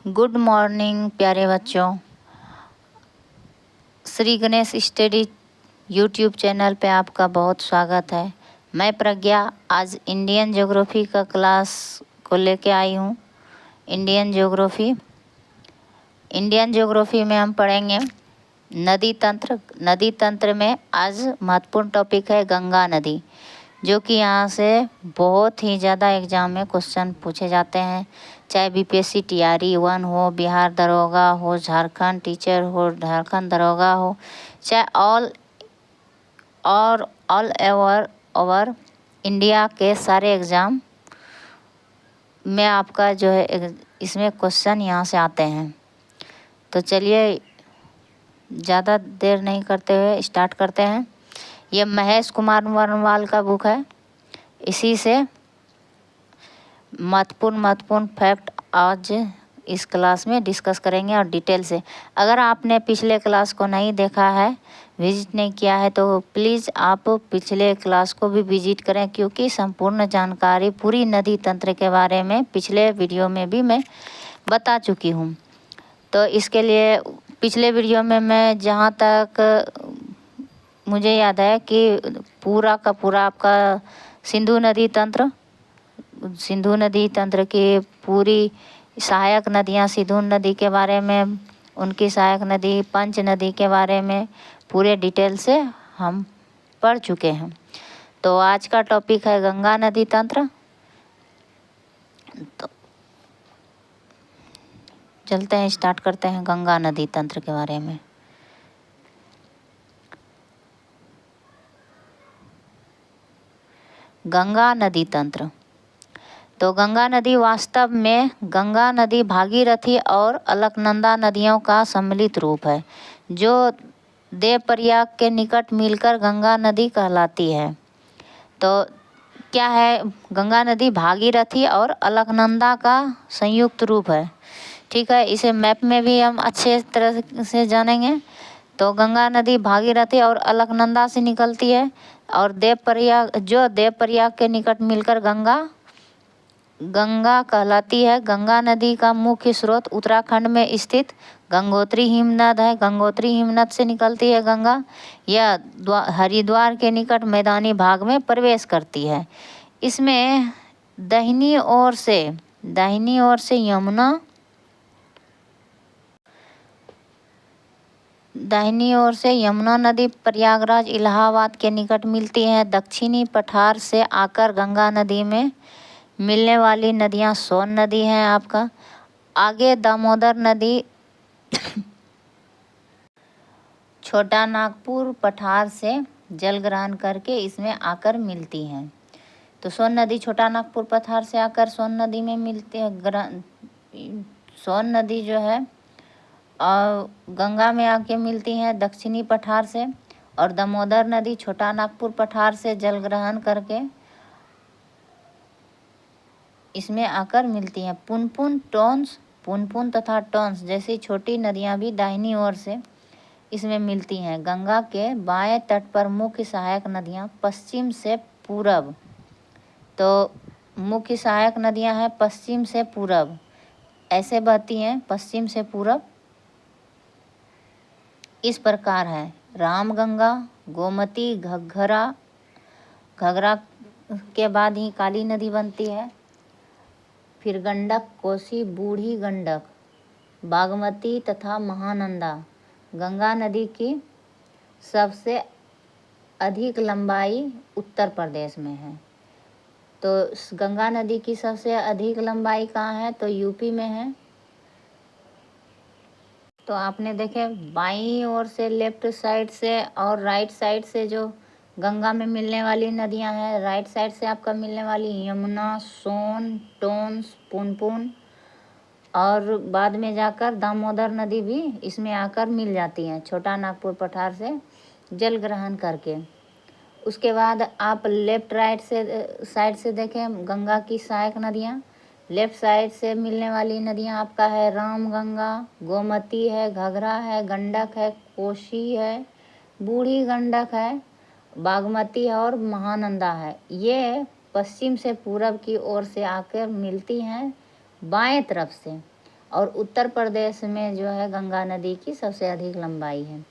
Good morning प्यारे बच्चों। Shri Ganesh study YouTube channel पे आपका बहुत स्वागत है। मैं प्रज्ञा आज इंडियन ज्योग्राफी का क्लास को लेके आई हूँ। इंडियन ज्योग्राफी में हम पढ़ेंगे नदी तंत्र। नदी तंत्र में आज महत्वपूर्ण टॉपिक है गंगा नदी, जो कि यहाँ से बहुत ही ज़्यादा एग्जाम में क्वेश्चन पूछे जाते हैं। चाहे बीपीएससी टीआरई 1 हो, बिहार दरोगा हो, झारखंड टीचर हो, झारखंड दरोगा हो, चाहे ऑल ओवर इंडिया के सारे एग्ज़ाम में आपका जो है इसमें क्वेश्चन यहाँ से आते हैं। तो चलिए ज़्यादा देर नहीं करते हुए स्टार्ट करते हैं। ये महेश कुमार वर्णवाल का बुक है। इसी से महत्वपूर्ण फैक्ट आज इस क्लास में डिस्कस करेंगे और डिटेल से। अगर आपने पिछले क्लास को नहीं देखा है, विजिट नहीं किया है, तो प्लीज़ आप पिछले क्लास को भी विजिट करें, क्योंकि संपूर्ण जानकारी पूरी नदी तंत्र के बारे में पिछले वीडियो में भी मैं बता चुकी हूँ। तो इसके लिए पिछले वीडियो में मैं जहाँ तक मुझे याद है कि पूरा का पूरा आपका सिंधु नदी तंत्र की पूरी सहायक नदियाँ, सिंधु नदी के बारे में, उनकी सहायक नदी पंच नदी के बारे में पूरे डिटेल से हम पढ़ चुके हैं। तो आज का टॉपिक है गंगा नदी तंत्र। तो चलते हैं, स्टार्ट करते हैं गंगा नदी तंत्र के बारे में। गंगा नदी तंत्र। तो गंगा नदी वास्तव में गंगा नदी, भागीरथी और अलकनंदा नदियों का सम्मिलित रूप है, जो देवप्रयाग के निकट मिलकर गंगा नदी कहलाती है। तो क्या है, गंगा नदी भागीरथी और अलकनंदा का संयुक्त रूप है। ठीक है, इसे मैप में भी हम अच्छे तरह से जानेंगे। तो गंगा नदी भागीरथी और अलकनंदा से निकलती है और देवप्रयाग के निकट मिलकर गंगा कहलाती है। गंगा नदी का मुख्य स्रोत उत्तराखंड में स्थित गंगोत्री हिमनद है। गंगोत्री हिमनद से निकलती है गंगा। यह हरिद्वार के निकट मैदानी भाग में प्रवेश करती है। इसमें दाहिनी ओर से यमुना नदी प्रयागराज इलाहाबाद के निकट मिलती है। दक्षिणी पठार से आकर गंगा नदी में मिलने वाली नदियां सोन नदी है आपका। आगे दामोदर नदी छोटा नागपुर पठार से जल ग्रहण करके इसमें आकर मिलती हैं। तो सोन नदी छोटा नागपुर पठार से आकर सोन नदी में मिलती है। सोन नदी जो है और गंगा में आके मिलती हैं दक्षिणी पठार से, और दामोदर नदी छोटा नागपुर पठार से जल ग्रहण करके इसमें आकर मिलती हैं। पुनपुन तथा टोंस जैसी छोटी नदियां भी दाहिनी ओर से इसमें मिलती हैं। गंगा के बाएं तट पर मुख्य सहायक नदियां पश्चिम से पूरब, तो मुख्य सहायक नदियां हैं पश्चिम से पूरब, ऐसे बहती हैं पश्चिम से पूरब। इस प्रकार है रामगंगा, गोमती, घग्गरा के बाद ही काली नदी बनती है। फिर गंडक, कोसी, बूढ़ी गंडक, बागमती तथा महानंदा। गंगा नदी की सबसे अधिक लंबाई उत्तर प्रदेश में है। तो गंगा नदी की सबसे अधिक लंबाई कहाँ है, तो यूपी में है। तो आपने देखे बाईं ओर से, लेफ्ट साइड से और राइट साइड से जो गंगा में मिलने वाली नदियां हैं, राइट साइड से आपका मिलने वाली यमुना, सोन, टोंस, पुनपुन, और बाद में जाकर दामोदर नदी भी इसमें आकर मिल जाती हैं छोटा नागपुर पठार से जल ग्रहण करके। उसके बाद आप लेफ्ट राइट साइड से देखें गंगा की सहायक नदियाँ। लेफ्ट साइड से मिलने वाली नदियाँ आपका है रामगंगा, गोमती है, घघरा है, गंडक है, कोसी है, बूढ़ी गंडक है, बागमती है और महानंदा है। ये पश्चिम से पूरब की ओर से आकर मिलती हैं बाएं तरफ से, और उत्तर प्रदेश में जो है गंगा नदी की सबसे अधिक लंबाई है।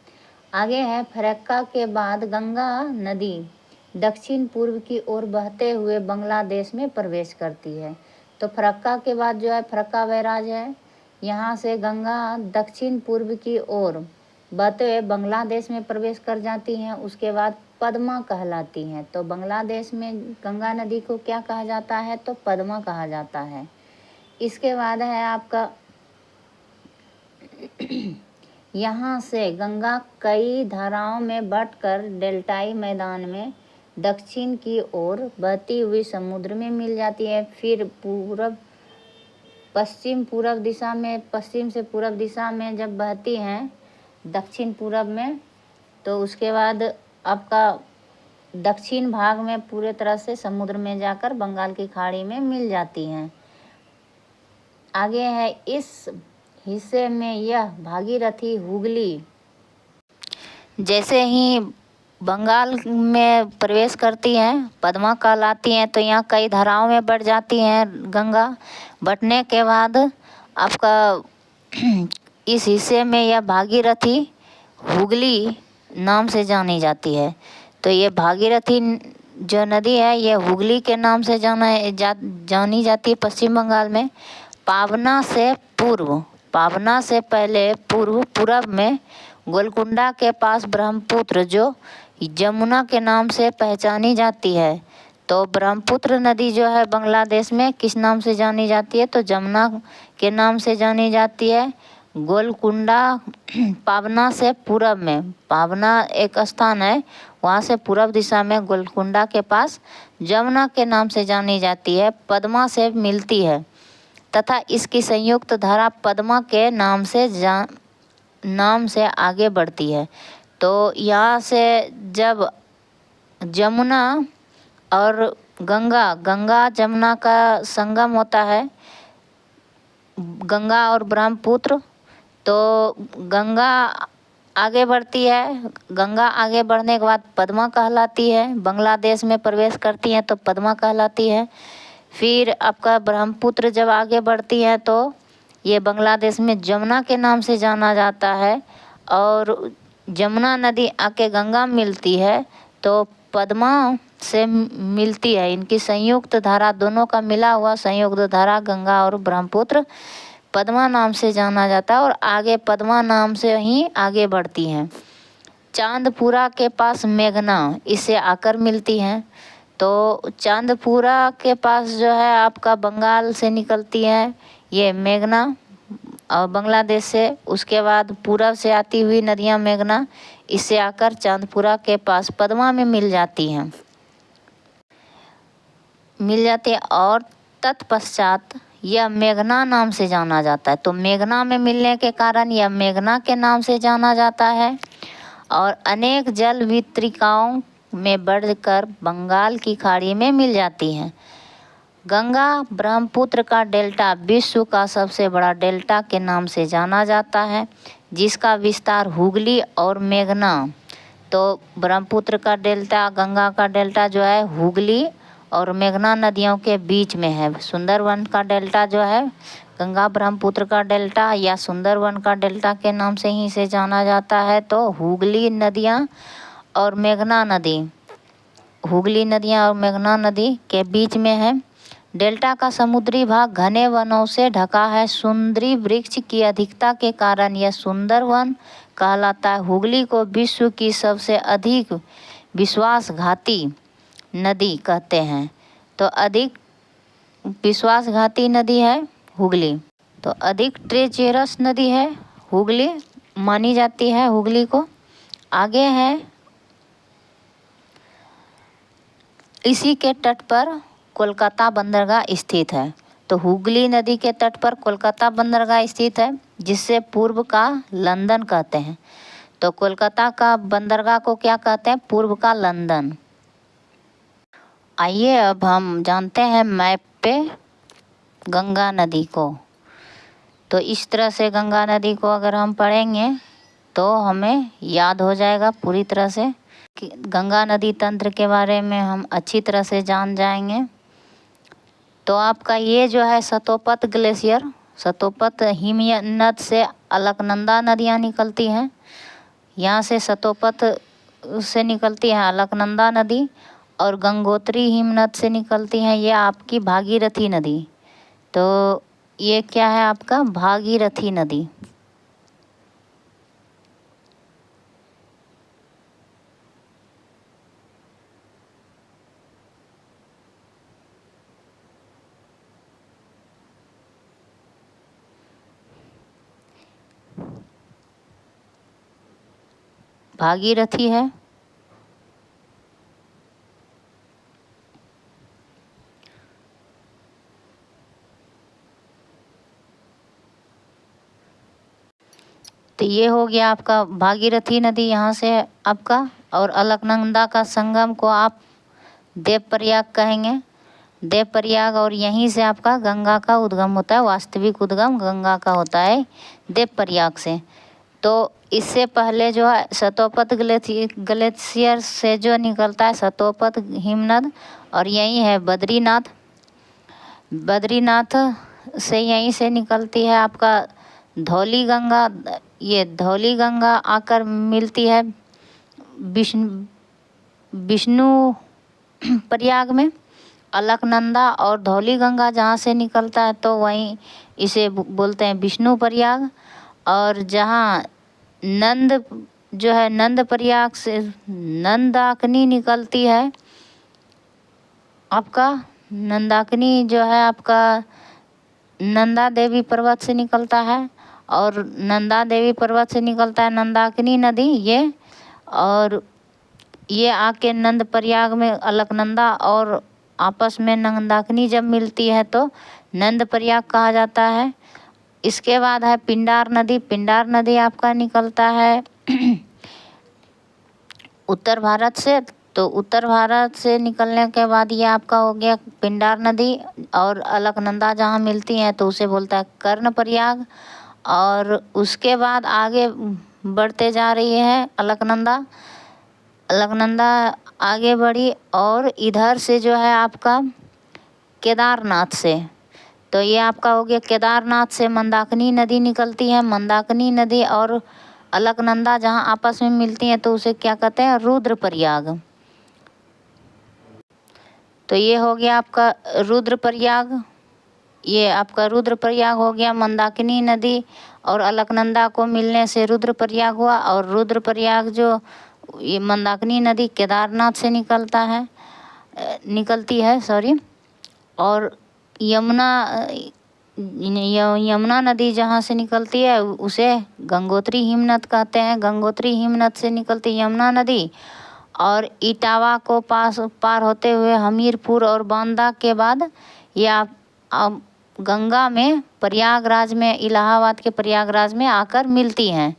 आगे है फरक्का के बाद गंगा नदी दक्षिण पूर्व की ओर बहते हुए बांग्लादेश में प्रवेश करती है। तो फरक्का के बाद जो है फरक्का बैराज है, यहाँ से गंगा दक्षिण पूर्व की ओर बहते हुए बांग्लादेश में प्रवेश कर जाती हैं। उसके बाद पद्मा कहलाती हैं। तो बांग्लादेश में गंगा नदी को क्या कहा जाता है? तो पद्मा कहा जाता है। इसके बाद है आपका यहाँ से गंगा कई धाराओं में बंटकर डेल्टाई मैदान में दक्षिण की ओर बहती हुई समुद्र में मिल जाती है। फिर पश्चिम से पूर्व दिशा में जब बहती हैं दक्षिण पूर्व में, तो उसके बाद आपका दक्षिण भाग में पूरे तरह से समुद्र में जाकर बंगाल की खाड़ी में मिल जाती हैं। आगे है इस हिस्से में यह भागीरथी हुगली जैसे ही बंगाल में प्रवेश करती हैं, पद्मा कहलाती हैं। तो यहाँ कई धाराओं में बढ़ जाती हैं गंगा। बटने के बाद आपका इस हिस्से में यह भागीरथी हुगली नाम से जानी जाती है। तो ये भागीरथी जो नदी है ये हुगली के नाम से जानी जाती है पश्चिम बंगाल में। पावना से पहले पूर्व में गोलकुंडा के पास ब्रह्मपुत्र जो यमुना के नाम से पहचानी जाती है। तो ब्रह्मपुत्र नदी जो है बांग्लादेश में किस नाम से जानी जाती है? तो जमुना के नाम से जानी जाती है। गोलकुंडा पावना से पूर्व में, पावना एक स्थान है, वहाँ से पूर्व दिशा में गोलकुंडा के पास जमुना के नाम से जानी जाती है। पद्मा से मिलती है तथा इसकी संयुक्त धारा पद्मा के नाम से आगे बढ़ती है। तो यहाँ से जब जमुना और गंगा जमुना का संगम होता है, गंगा और ब्रह्मपुत्र, तो गंगा आगे बढ़ती है। गंगा आगे बढ़ने के बाद पद्मा कहलाती है। बांग्लादेश में प्रवेश करती हैं तो पद्मा कहलाती है। फिर आपका ब्रह्मपुत्र जब आगे बढ़ती है तो ये बांग्लादेश में जमुना के नाम से जाना जाता है। और जमुना नदी आके गंगा मिलती है तो पद्मा से मिलती है। इनकी संयुक्त धारा, दोनों का मिला हुआ संयुक्त धारा गंगा और ब्रह्मपुत्र पद्मा नाम से जाना जाता है और आगे पद्मा नाम से ही आगे बढ़ती हैं। चांदपुरा के पास मेघना इससे आकर मिलती हैं। तो चांदपुरा के पास जो है आपका बंगाल से निकलती है ये मेघना और बांग्लादेश से। उसके बाद पूरब से आती हुई नदियाँ मेघना इससे आकर चांदपुरा के पास पद्मा में मिल जाती हैं और तत्पश्चात यह मेघना नाम से जाना जाता है। तो मेघना में मिलने के कारण यह मेघना के नाम से जाना जाता है और अनेक जल वितरिकाओं में बढ़कर बंगाल की खाड़ी में मिल जाती हैं। गंगा ब्रह्मपुत्र का डेल्टा विश्व का सबसे बड़ा डेल्टा के नाम से जाना जाता है, जिसका विस्तार हुगली और मेघना, तो ब्रह्मपुत्र का डेल्टा, गंगा का डेल्टा जो है हुगली और मेघना नदियों के बीच में है। सुंदरवन का डेल्टा जो है गंगा ब्रह्मपुत्र का डेल्टा या सुंदरवन का डेल्टा के नाम से ही इसे जाना जाता है। तो हुगली नदियाँ और मेघना नदी के बीच में है। डेल्टा का समुद्री भाग घने वनों से ढका है। सुंदरी वृक्ष की अधिकता के कारण यह सुंदरवन कहलाता है। हुगली को विश्व की सबसे अधिक विश्वासघाती नदी कहते हैं। तो अधिक विश्वासघाती नदी है हुगली। तो अधिक ट्रेचेरस नदी है हुगली मानी जाती है हुगली को। आगे है इसी के तट पर कोलकाता बंदरगाह स्थित है। तो हुगली नदी के तट पर कोलकाता बंदरगाह स्थित है, जिससे पूर्व का लंदन कहते हैं। तो कोलकाता का बंदरगाह को क्या कहते हैं? पूर्व का लंदन। आइए अब हम जानते हैं मैप पे गंगा नदी को। तो इस तरह से गंगा नदी को अगर हम पढ़ेंगे तो हमें याद हो जाएगा पूरी तरह से कि गंगा नदी तंत्र के बारे में हम अच्छी तरह से जान जाएंगे। तो आपका ये जो है सतोपत ग्लेशियर सतोपत हिमनद से अलकनंदा नदियाँ निकलती हैं। यहाँ से सतोपत से निकलती है अलकनंदा नदी और गंगोत्री हिमनद से निकलती हैं ये आपकी भागीरथी नदी। तो ये क्या है आपका भागीरथी नदी। भागीरथी है। तो ये हो गया आपका भागीरथी नदी यहाँ से आपका, और अलकनंदा का संगम को आप देवप्रयाग कहेंगे। देवप्रयाग, और यहीं से आपका गंगा का उद्गम होता है। वास्तविक उद्गम गंगा का होता है देवप्रयाग से। तो इससे पहले जो है सतोपत ग्लेशियर से जो निकलता है सतोपत हिमनद, और यही है बद्रीनाथ। बद्रीनाथ से यहीं से निकलती है आपका धौली गंगा। ये धौली गंगा आकर मिलती है विष्णु प्रयाग में। अलकनंदा और धौली गंगा जहाँ से निकलता है तो वहीं इसे बोलते हैं विष्णु प्रयाग। और जहाँ नंद जो है नंद प्रयाग से नंदाकिनी निकलती है आपका। नंदाकिनी जो है आपका नंदा देवी पर्वत से निकलता है, और नंदा देवी पर्वत से निकलता है नंदाकिनी नदी ये। और ये आके नंद प्रयाग में अलकनंदा और आपस में नंदाकिनी जब मिलती है तो नंद प्रयाग कहा जाता है। इसके बाद है पिंडार नदी। पिंडार नदी आपका निकलता है उत्तर भारत से। तो उत्तर भारत से निकलने के बाद ये आपका हो गया पिंडार नदी, और अलकनंदा जहाँ मिलती हैं तो उसे बोलता है कर्ण प्रयाग। और उसके बाद आगे बढ़ते जा रही है अलकनंदा। अलकनंदा आगे बढ़ी और इधर से जो है आपका केदारनाथ से, तो ये आपका हो गया केदारनाथ से मंदाकिनी नदी निकलती है। मंदाकिनी नदी और अलकनंदा जहाँ आपस में मिलती हैं तो उसे क्या कहते हैं रुद्रप्रयाग। तो ये हो गया आपका रुद्रप्रयाग। ये आपका रुद्रप्रयाग हो गया। मंदाकिनी नदी और अलकनंदा को मिलने से रुद्रप्रयाग हुआ, और रुद्रप्रयाग जो ये मंदाकिनी नदी केदारनाथ से निकलती है सॉरी। और यमुना नदी जहाँ से निकलती है उसे गंगोत्री हिमनद कहते हैं। गंगोत्री हिमनद से निकलती यमुना नदी, और इटावा को पार होते हुए हमीरपुर और बांदा के बाद ये आप गंगा में प्रयागराज में, इलाहाबाद के प्रयागराज में आकर मिलती हैं।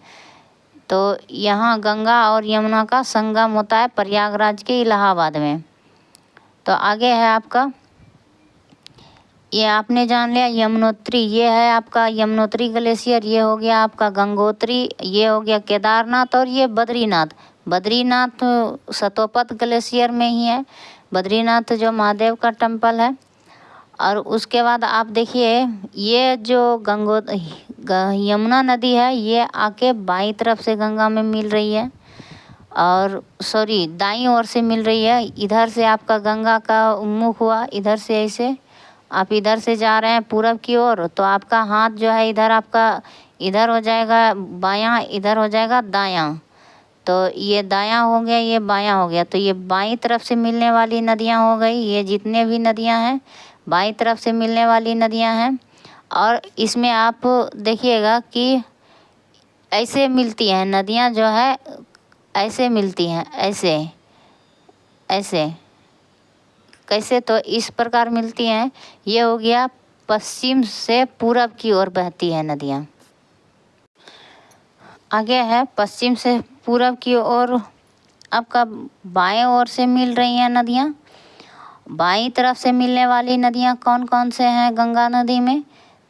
तो यहाँ गंगा और यमुना का संगम होता है प्रयागराज के इलाहाबाद में। तो आगे है आपका, ये आपने जान लिया यमुनोत्री। ये है आपका यमुनोत्री ग्लेशियर। ये हो गया आपका गंगोत्री। ये हो गया केदारनाथ, और ये बद्रीनाथ। बद्रीनाथ सतोपत ग्लेशियर में ही है। बद्रीनाथ जो महादेव का टेम्पल है। और उसके बाद आप देखिए ये जो यमुना नदी है ये आके बाईं तरफ से गंगा में मिल रही है, और सॉरी दाईं ओर से मिल रही है। इधर से आपका गंगा का उन्मुख हुआ, इधर से ऐसे आप इधर से जा रहे हैं पूरब की ओर, तो आपका हाथ जो है इधर आपका इधर हो जाएगा बायां, इधर हो जाएगा दायां। तो ये दायां हो गया, ये बायां हो गया। तो ये बाईं तरफ से मिलने वाली नदियां हो गई। ये जितने भी नदियां हैं बाईं तरफ से मिलने वाली नदियां हैं। और इसमें आप देखिएगा कि ऐसे मिलती हैं नदियां जो है, ऐसे मिलती हैं, ऐसे ऐसे कैसे, तो इस प्रकार मिलती हैं। ये हो गया पश्चिम से पूरब की ओर बहती है नदियाँ। आगे है पश्चिम से पूरब की ओर आपका बाएं ओर से मिल रही हैं नदियाँ। बाईं तरफ से मिलने वाली नदियाँ कौन कौन से हैं गंगा नदी में?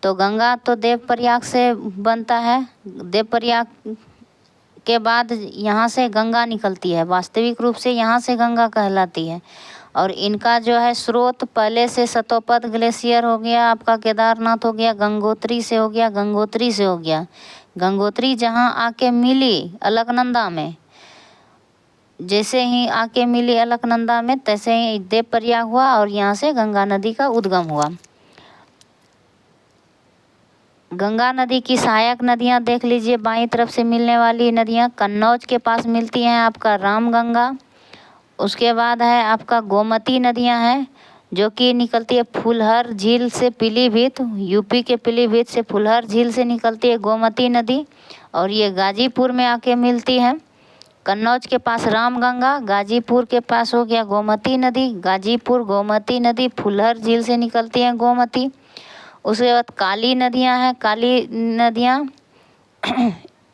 तो गंगा तो देवप्रयाग से बनता है। देवप्रयाग के बाद यहाँ से गंगा निकलती है, वास्तविक रूप से यहाँ से गंगा कहलाती है। और इनका जो है स्रोत पहले से सतोपद ग्लेशियर हो गया, आपका केदारनाथ हो गया, गंगोत्री से हो गया, गंगोत्री से हो गया। गंगोत्री जहाँ आके मिली अलकनंदा में, जैसे ही आके मिली अलकनंदा में तैसे ही देवप्रयाग हुआ और यहाँ से गंगा नदी का उद्गम हुआ। गंगा नदी की सहायक नदियाँ देख लीजिए, बाईं तरफ से मिलने वाली नदियाँ कन्नौज के पास मिलती हैं आपका रामगंगा। उसके बाद है आपका गोमती नदियाँ हैं जो कि निकलती है फुलहर झील से, पीलीभीत, यूपी के पीलीभीत से फुलहर झील से निकलती है गोमती नदी और ये गाजीपुर में आके मिलती है। कन्नौज के पास रामगंगा, गाजीपुर के पास हो गया गोमती नदी, गाजीपुर गोमती नदी फुलहर झील से निकलती है गोमती। उसके बाद काली नदियाँ हैं, काली नदियाँ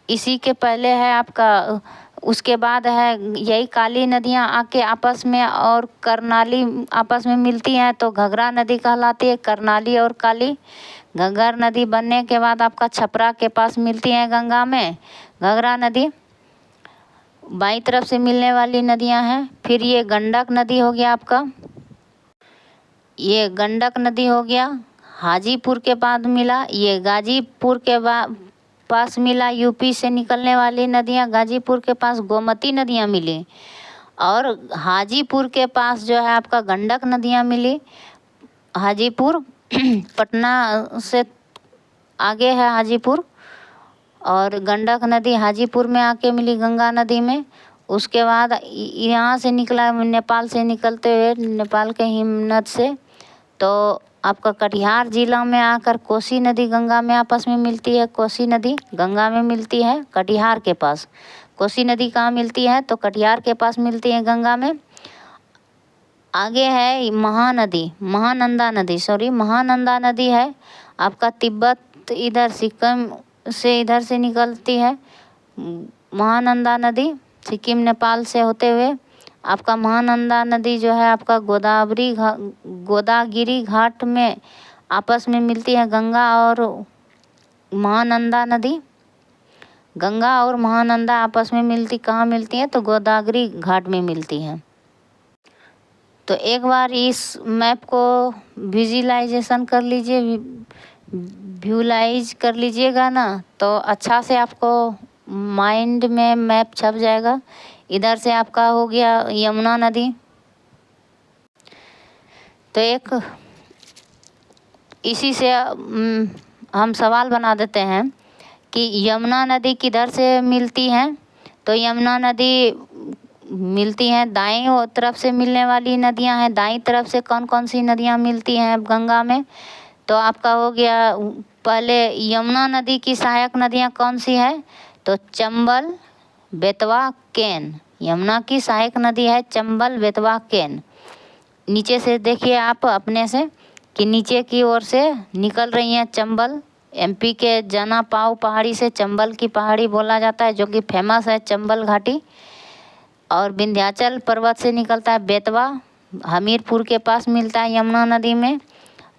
इसी के पहले है आपका, उसके बाद है यही काली नदियाँ आके आपस में और करनाली आपस में मिलती हैं तो घघरा नदी कहलाती है, करनाली और काली। घग्गर नदी बनने के बाद आपका छपरा के पास मिलती हैं गंगा में घघरा नदी, बाईं तरफ से मिलने वाली नदियां हैं। फिर ये गंडक नदी हो गया आपका, ये गंडक नदी हो गया हाजीपुर के बाद मिला, ये गाजीपुर के पास मिला, यूपी से निकलने वाली नदियां गाजीपुर के पास गोमती नदियां मिली और हाजीपुर के पास जो है आपका गंडक नदियां मिली। हाजीपुर पटना से आगे है हाजीपुर और गंडक नदी हाजीपुर में आके मिली गंगा नदी में। उसके बाद यहाँ से निकला नेपाल से निकलते हुए नेपाल के हिमनद से तो आपका कटिहार जिला में आकर कोसी नदी गंगा में आपस में मिलती है, कोसी नदी गंगा में मिलती है कटिहार के पास। कोसी नदी कहाँ मिलती है तो कटिहार के पास मिलती है गंगा में। आगे है महानदी, महानंदा नदी है आपका तिब्बत इधर सिक्किम से इधर से निकलती है महानंदा नदी, सिक्किम नेपाल से होते हुए आपका महानंदा नदी जो है आपका गोदागिरी घाट में आपस में मिलती है गंगा और महानंदा नदी। गंगा और महानंदा आपस में मिलती कहाँ मिलती हैं तो गोदागिरी घाट में मिलती हैं। तो एक बार इस मैप को विजुअलाइजेशन कर लीजिए, व्यूलाइज कर लीजिएगा ना तो अच्छा से आपको माइंड में मैप छप जाएगा। इधर से आपका हो गया यमुना नदी, तो एक इसी से हम सवाल बना देते हैं कि यमुना नदी किधर से मिलती है तो यमुना नदी मिलती हैं दाईं तरफ से मिलने वाली नदियां हैं। दाईं तरफ से कौन कौन सी नदियां मिलती हैं गंगा में तो आपका हो गया पहले यमुना नदी की सहायक नदियां कौन सी है तो चंबल, बेतवा, केन। यमुना की सहायक नदी है चंबल, बेतवा, केन। नीचे से देखिए आप अपने से कि नीचे की ओर से निकल रही हैं चंबल, एमपी के जना पाव पहाड़ी से चंबल की पहाड़ी बोला जाता है जो कि फेमस है चंबल घाटी। और विंध्याचल पर्वत से निकलता है बेतवा, हमीरपुर के पास मिलता है यमुना नदी में।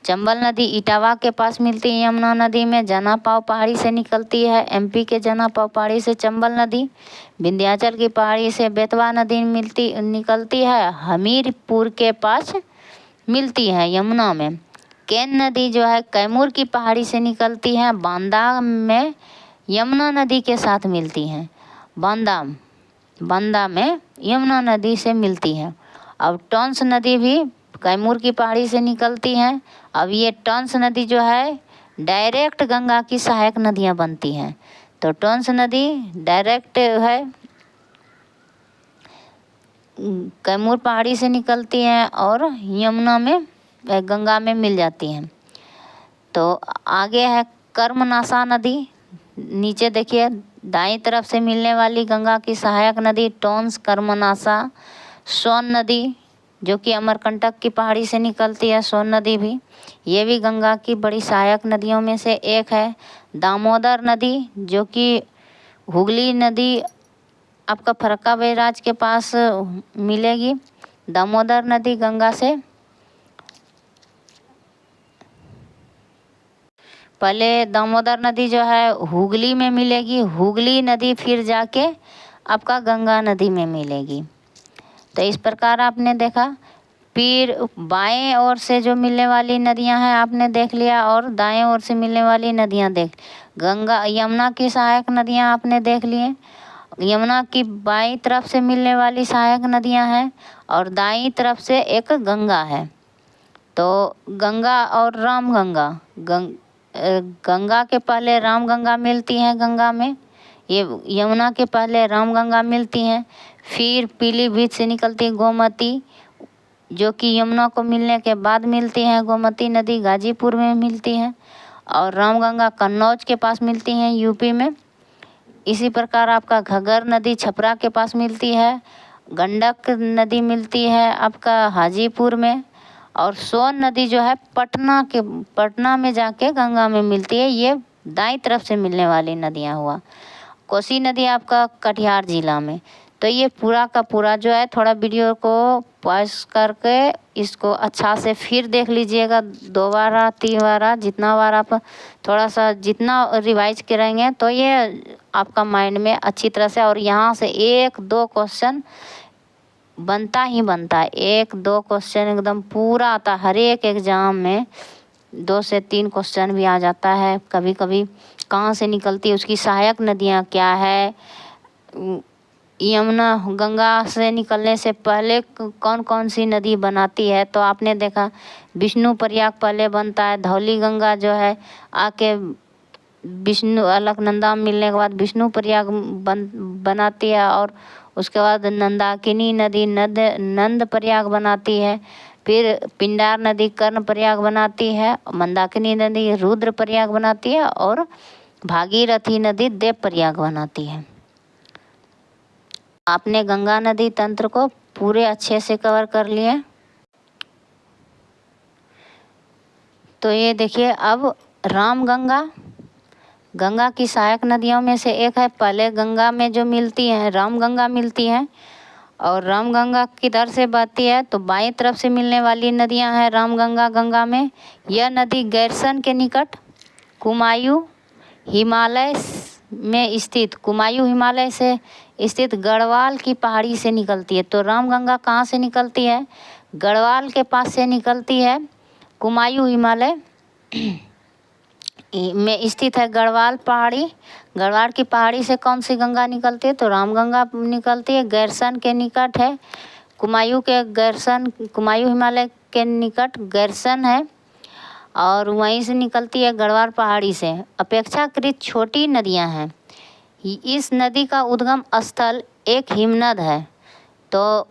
चंबल नदी इटावा के पास मिलती है यमुना नदी में। जना पाव पहाड़ी से निकलती है एमपी के जना पाव पहाड़ी से चंबल नदी। विंध्याचल की पहाड़ी से बेतवा नदी निकलती है, हमीरपुर के पास मिलती है यमुना में। केन नदी जो है कैमूर की पहाड़ी से निकलती है, बांदा में यमुना नदी के साथ मिलती हैं। बांदा में यमुना नदी से मिलती है। अब टॉन्स नदी भी कैमूर की पहाड़ी से निकलती हैं। अब ये टॉन्स नदी जो है डायरेक्ट गंगा की सहायक नदियां बनती हैं। तो टॉन्स नदी डायरेक्ट है कैमूर पहाड़ी से निकलती हैं और यमुना में गंगा में मिल जाती हैं। तो आगे है कर्मनाशा नदी, नीचे देखिए दाईं तरफ से मिलने वाली गंगा की सहायक नदी टॉन्स, कर्मनाशा। सोन नदी जो कि अमरकंटक की पहाड़ी से निकलती है, सोन नदी भी, ये भी गंगा की बड़ी सहायक नदियों में से एक है। दामोदर नदी जो कि हुगली नदी आपका फरक्का बैराज के पास मिलेगी। दामोदर नदी गंगा से पहले दामोदर नदी जो है हुगली में मिलेगी, हुगली नदी फिर जाके आपका गंगा नदी में मिलेगी। तो इस प्रकार आपने देखा फिर बाएं ओर से जो मिलने वाली नदियां हैं आपने देख लिया, और दाएं ओर से मिलने वाली नदियां देख, गंगा यमुना की सहायक नदियां आपने देख लिए। यमुना की बाईं तरफ से मिलने वाली सहायक नदियां हैं और दाईं तरफ से एक गंगा है। तो गंगा और रामगंगा, गंगा के पहले रामगंगा मिलती है गंगा में, ये यमुना के पहले रामगंगा मिलती हैं। फिर पीलीभीत से निकलती है गोमती, जो कि यमुना को मिलने के बाद मिलती है। गोमती नदी गाजीपुर में मिलती है और रामगंगा कन्नौज के पास मिलती हैं यूपी में। इसी प्रकार आपका घग्गर नदी छपरा के पास मिलती है। गंडक नदी मिलती है आपका हाजीपुर में, और सोन नदी जो है पटना में जाके गंगा में मिलती है। ये दाईं तरफ से मिलने वाली नदियाँ हुआ। कोसी नदी आपका कटिहार जिला में। तो ये पूरा का पूरा जो है, थोड़ा वीडियो को पॉज करके इसको अच्छा से फिर देख लीजिएगा, 2 बार 3 बार, जितना बार आप थोड़ा सा जितना रिवाइज करेंगे तो ये आपका माइंड में अच्छी तरह से, और यहाँ से 1-2 क्वेश्चन बनता ही बनता है। 1-2 क्वेश्चन एकदम पूरा आता है। हर एक एग्जाम में 2 से 3 क्वेश्चन भी आ जाता है। कभी कभी कहाँ से निकलती है, उसकी सहायक नदियाँ क्या है, यमुना गंगा से निकलने से पहले कौन कौन सी नदी बनाती है। तो आपने देखा विष्णु प्रयाग पहले बनता है, धौली गंगा जो है आके विष्णु अलकनंदा मिलने के बाद विष्णु प्रयाग बनाती है, और उसके बाद नंदाकिनी नदी नंद प्रयाग बनाती है। फिर पिंडार नदी कर्ण प्रयाग बनाती है, मंदाकिनी नदी रुद्र प्रयाग बनाती है, और भागीरथी नदी देव प्रयाग बनाती है। आपने गंगा नदी तंत्र को पूरे अच्छे से कवर कर लिए। तो ये देखिए, अब रामगंगा गंगा की सहायक नदियों में से एक है। पहले गंगा में जो मिलती है रामगंगा मिलती है, और रामगंगा किधर से बहती है, तो बाएं तरफ से मिलने वाली नदियां हैं रामगंगा गंगा में। यह नदी गैरसन के निकट कुमायूं हिमालय में स्थित, कुमायूं हिमालय से स्थित गढ़वाल की पहाड़ी से निकलती है। तो रामगंगा कहाँ से निकलती है, गढ़वाल के पास से निकलती है। कुमायूं हिमालय में स्थित है गढ़वाल पहाड़ी। गढ़वाल की पहाड़ी से कौन सी गंगा निकलती है, तो रामगंगा निकलती है। गैरसन के निकट है, कुमायूं हिमालय के निकट गैरसन है, और वहीं से निकलती है गढ़वाल पहाड़ी से। अपेक्षाकृत छोटी नदियां हैं। इस नदी का उद्गम स्थल एक हिमनद है। तो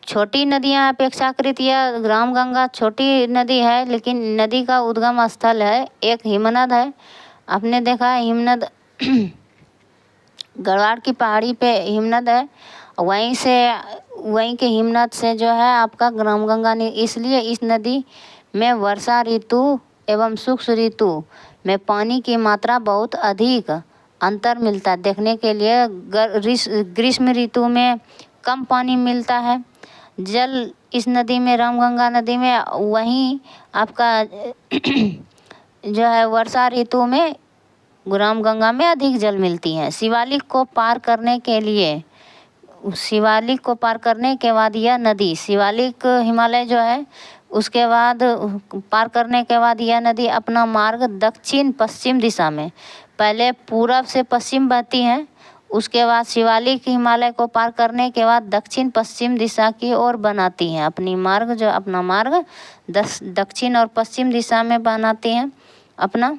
छोटी नदियां अपेक्षाकृत, यह रामगंगा छोटी नदी है, लेकिन नदी का उद्गम स्थल है एक हिमनद है। आपने देखा हिमनद गढ़वाल की पहाड़ी पे हिमनद है, वहीं के हिमनद से जो है आपका रामगंगा ने, इसलिए इस नदी में वर्षा ऋतु एवं शुष्क ऋतु में पानी की मात्रा बहुत अधिक अंतर मिलता है देखने के लिए। ग्रीष्म ऋतु में कम पानी मिलता है जल इस नदी में, रामगंगा नदी में। वहीं आपका जो है वर्षा ऋतु में रामगंगा में अधिक जल मिलती है। शिवालिक को पार करने के बाद यह नदी, शिवालिक हिमालय जो है उसके बाद पार करने के बाद यह नदी अपना मार्ग दक्षिण पश्चिम दिशा में, पहले पूरब से पश्चिम बहती है, उसके बाद शिवालिक हिमालय को पार करने के बाद दक्षिण पश्चिम दिशा की ओर बनाती हैं अपना मार्ग दक्षिण और पश्चिम दिशा में बनाती हैं अपना।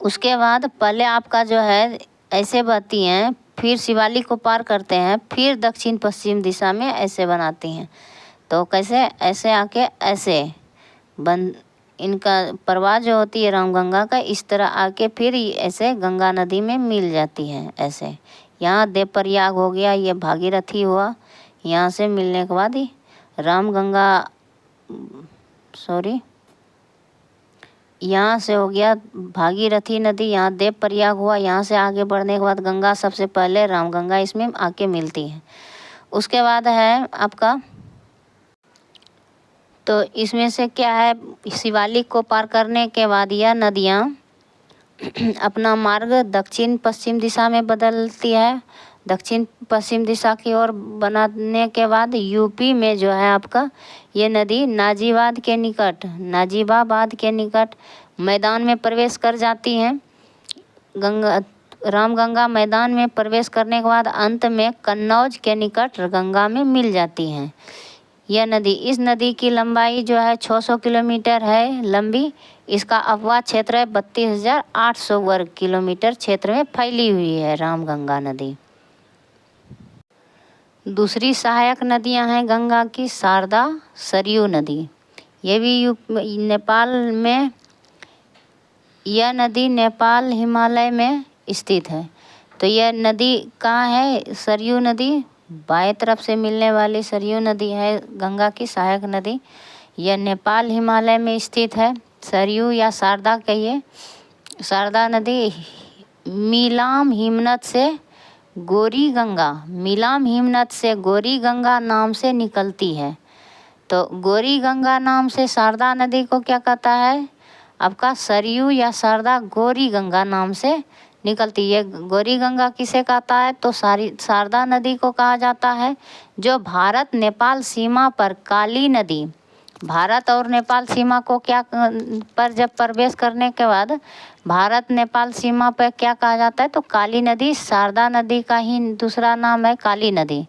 उसके बाद पहले आपका जो है ऐसे बहती हैं, फिर शिवालिक को पार करते हैं, फिर दक्षिण पश्चिम दिशा में ऐसे बनाती हैं। तो कैसे, ऐसे आके ऐसे इनका प्रवाह जो होती है रामगंगा का, इस तरह आके फिर ऐसे गंगा नदी में मिल जाती है। ऐसे यहाँ देवप्रयाग हो गया, ये भागीरथी हुआ, यहाँ से मिलने के बाद ही यहाँ से हो गया भागीरथी नदी, यहाँ देवप्रयाग हुआ, यहाँ से आगे बढ़ने के बाद गंगा सबसे पहले रामगंगा इसमें आके मिलती है। उसके बाद है आपका, तो इसमें से क्या है, शिवालिक को पार करने के बाद यह नदियाँ अपना मार्ग दक्षिण पश्चिम दिशा में बदलती है। दक्षिण पश्चिम दिशा की ओर बनाने के बाद यूपी में जो है आपका ये नदी नाजिबाबाद के निकट मैदान में प्रवेश कर जाती हैं। रामगंगा मैदान में प्रवेश करने के बाद अंत में कन्नौज के निकट गंगा में मिल जाती हैं यह नदी। इस नदी की लंबाई जो है 600 किलोमीटर है लंबी। इसका अपवाह क्षेत्र है 32,800 वर्ग किलोमीटर क्षेत्र में फैली हुई है रामगंगा नदी। दूसरी सहायक नदियां हैं गंगा की शारदा, सरयू नदी। ये भी नेपाल में, यह नदी नेपाल हिमालय में स्थित है। तो यह नदी कहाँ है? सरयू नदी, बाएं तरफ से मिलने वाली सरयू नदी है गंगा की सहायक नदी। यह नेपाल हिमालय में स्थित है। सरयू या शारदा कहिए। शारदा नदी मिलाम हिमनद से गोरी गंगा नाम से निकलती है। तो गोरी गंगा नाम से शारदा नदी को क्या कहता है आपका? सरयू या शारदा गोरी गंगा नाम से निकलती है। गोरी गंगा किसे कहता है? तो शारदा नदी को कहा जाता है जो भारत नेपाल सीमा पर काली नदी, भारत और नेपाल सीमा को क्या पर जब प्रवेश करने के बाद भारत नेपाल सीमा पर क्या कहा जाता है? तो काली नदी। शारदा नदी का ही दूसरा नाम है काली नदी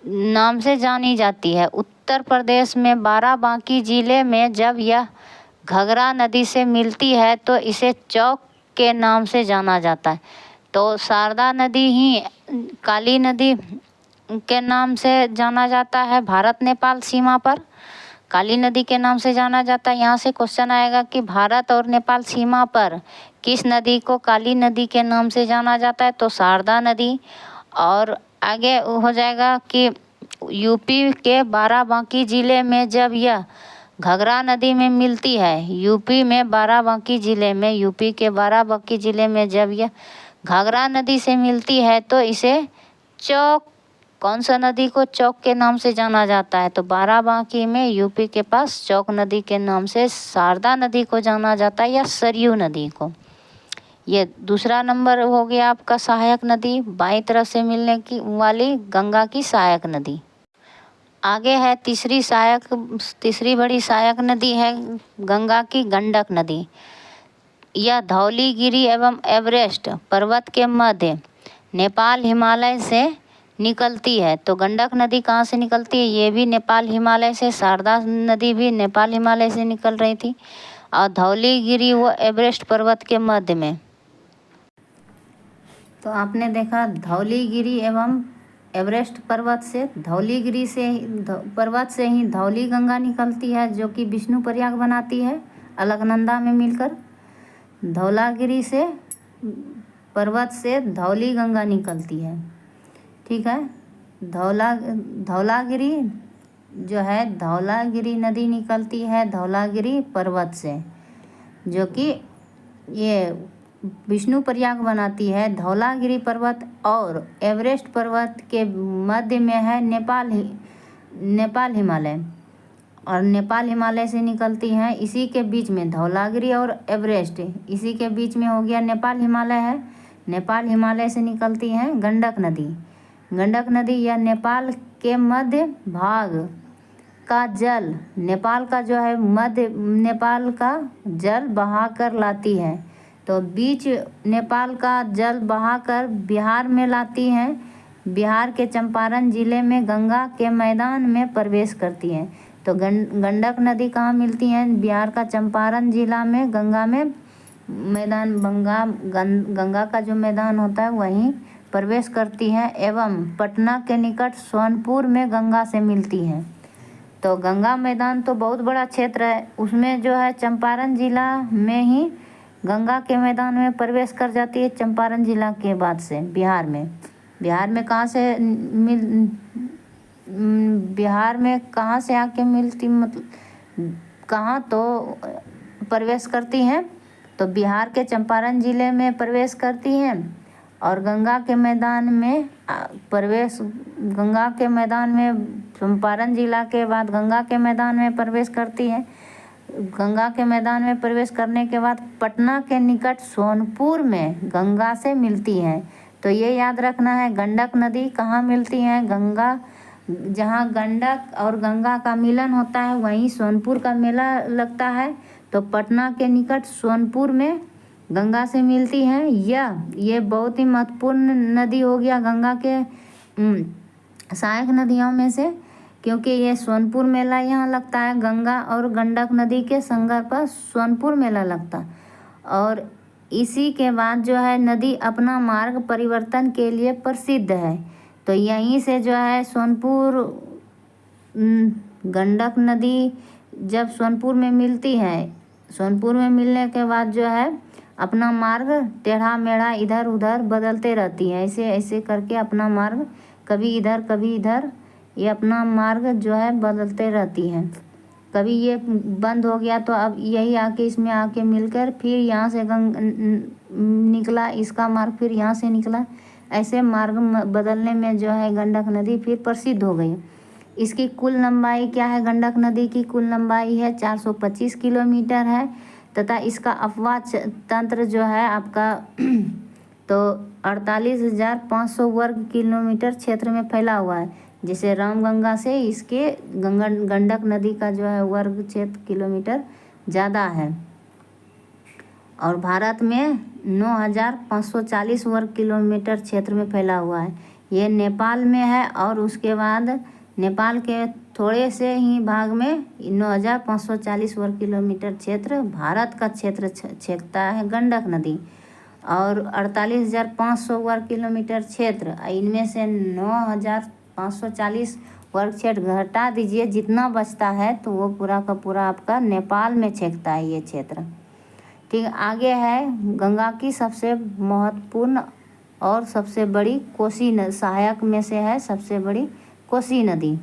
नाम से जानी जाती है। उत्तर प्रदेश में बाराबांकी जिले में जब यह घाघरा नदी से मिलती है तो इसे चौक के नाम से जाना जाता है। तो शारदा नदी ही काली नदी के नाम से जाना जाता है। भारत नेपाल सीमा पर काली नदी के नाम से जाना जाता है। यहाँ से क्वेश्चन आएगा कि भारत और नेपाल सीमा पर किस नदी को काली नदी के नाम से जाना जाता है? तो शारदा नदी। और आगे हो जाएगा कि यूपी के बाराबांकी जिले में जब यह घाघरा नदी में मिलती है, यूपी के बाराबांकी जिले में जब यह घाघरा नदी से मिलती है तो इसे चौक, कौन सा नदी को चौक के नाम से जाना जाता है? तो बाराबांकी में यूपी के पास चौक नदी के नाम से शारदा नदी को जाना जाता है या सरयू नदी को। ये दूसरा नंबर हो गया आपका सहायक नदी, बाईं तरफ से मिलने की वाली गंगा की सहायक नदी। आगे है तीसरी बड़ी सहायक नदी है गंगा की गंडक नदी। यह धौलीगिरी एवं एवरेस्ट पर्वत के मध्य नेपाल हिमालय से निकलती है। तो गंडक नदी कहाँ से निकलती है? ये भी नेपाल हिमालय से। शारदा नदी भी नेपाल हिमालय से निकल रही थी। और धौलीगिरी व एवरेस्ट पर्वत के मध्य में। तो आपने देखा धौलीगिरी एवं एवरेस्ट पर्वत से, पर्वत से ही धौली गंगा निकलती है जो कि विष्णु प्रयाग बनाती है अलकनंदा में मिलकर। धौलागिरी से पर्वत से धौली गंगा निकलती है, ठीक है। धौलागिरी जो है, धौलागिरी नदी निकलती है धौलागिरी पर्वत से, जो कि ये विष्णु प्रयाग बनाती है। धौलागिरी पर्वत और एवरेस्ट पर्वत के मध्य में है नेपाल हिमालय, और नेपाल हिमालय से निकलती हैं। इसी के बीच में धौलागिरी और एवरेस्ट, इसी के बीच में हो गया नेपाल हिमालय है। नेपाल हिमालय से निकलती हैं गंडक नदी। गंडक नदी या नेपाल के मध्य भाग का जल, नेपाल का जो है नेपाल का जल बहाकर लाती है। तो बीच नेपाल का जल बहाकर बिहार में लाती हैं। बिहार के चंपारण जिले में गंगा के मैदान में प्रवेश करती हैं। तो गंडक नदी कहाँ मिलती हैं? बिहार का चंपारण जिला में गंगा में मैदान, गंगा का जो मैदान होता है वहीं प्रवेश करती हैं एवं पटना के निकट सोनपुर में गंगा से मिलती हैं। तो गंगा मैदान तो बहुत बड़ा क्षेत्र है, उसमें जो है चंपारण जिला में ही गंगा के मैदान में प्रवेश कर जाती है। चंपारण जिला के बाद से बिहार में कहाँ से बिहार में कहाँ से आके मिलती, मतलब कहाँ तो प्रवेश करती हैं? तो बिहार के चंपारण जिले में प्रवेश करती हैं और गंगा के मैदान में चंपारण जिला के बाद गंगा के मैदान में प्रवेश करती है। गंगा के मैदान में प्रवेश करने के बाद पटना के निकट सोनपुर में गंगा से मिलती हैं। तो ये याद रखना है। गंडक नदी कहाँ मिलती है? गंगा, जहाँ गंडक और गंगा का मिलन होता है वहीं सोनपुर का मेला लगता है। तो पटना के निकट सोनपुर में गंगा से मिलती है। ये बहुत ही महत्वपूर्ण नदी हो गया गंगा के सहायक नदियों में से, क्योंकि ये सोनपुर मेला यहाँ लगता है। गंगा और गंडक नदी के संगम पर सोनपुर मेला लगता। और इसी के बाद जो है नदी अपना मार्ग परिवर्तन के लिए प्रसिद्ध है। तो यहीं से जो है सोनपुर गंडक नदी जब सोनपुर में मिलती है, सोनपुर में मिलने के बाद जो है अपना मार्ग टेढ़ा मेढ़ा इधर उधर बदलते रहती है। ऐसे ऐसे करके अपना मार्ग कभी इधर कभी इधर, ये अपना मार्ग जो है बदलते रहती हैं। कभी ये बंद हो गया तो अब यही आके इसमें आके मिलकर फिर यहाँ से निकला, इसका मार्ग फिर यहाँ से निकला। ऐसे मार्ग बदलने में जो है गंडक नदी फिर प्रसिद्ध हो गई। इसकी कुल लंबाई क्या है? गंडक नदी की कुल लंबाई है 425 किलोमीटर है, तथा इसका अपवाह तंत्र जो है आपका तो 48,500 वर्ग किलोमीटर क्षेत्र में फैला हुआ है। जैसे रामगंगा से इसके गंडक नदी का जो है वर्ग क्षेत्र किलोमीटर ज़्यादा है। और भारत में 9,540 वर्ग किलोमीटर क्षेत्र में फैला हुआ है। ये नेपाल में है और उसके बाद नेपाल के थोड़े से ही भाग में 9,540 वर्ग किलोमीटर क्षेत्र भारत का क्षेत्र छेकता है गंडक नदी। और 48,500 वर्ग किलोमीटर क्षेत्र, इनमें से 9,540 वर्ग क्षेत्र घटा दीजिए, जितना बचता है तो वो पूरा का पूरा आपका नेपाल में छेकता है ये क्षेत्र। ठीक, आगे है गंगा की सबसे महत्वपूर्ण और सबसे बड़ी कोसी सहायक में से है सबसे बड़ी कोसी नदी।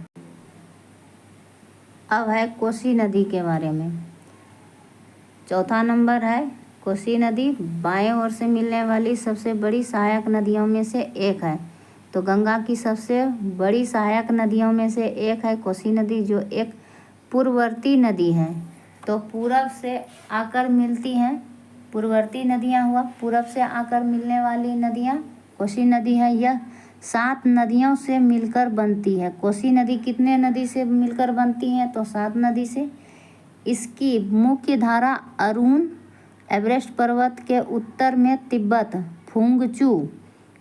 अब है कोसी नदी के बारे में। चौथा नंबर है कोसी नदी, बाएं ओर से मिलने वाली सबसे बड़ी सहायक नदियों में से एक है। तो गंगा की सबसे बड़ी सहायक नदियों में से एक है कोसी नदी, जो एक पूर्ववर्ती नदी है। तो पूरब से आकर मिलती हैं, पूर्ववर्ती नदियां हुआ पूरब से आकर मिलने वाली नदियां कोसी नदी है। यह 7 नदियों से मिलकर बनती है। कोसी नदी कितने नदी से मिलकर बनती है? तो 7 नदी से। इसकी मुख्य धारा अरुण एवरेस्ट पर्वत के उत्तर में तिब्बत फुंगचू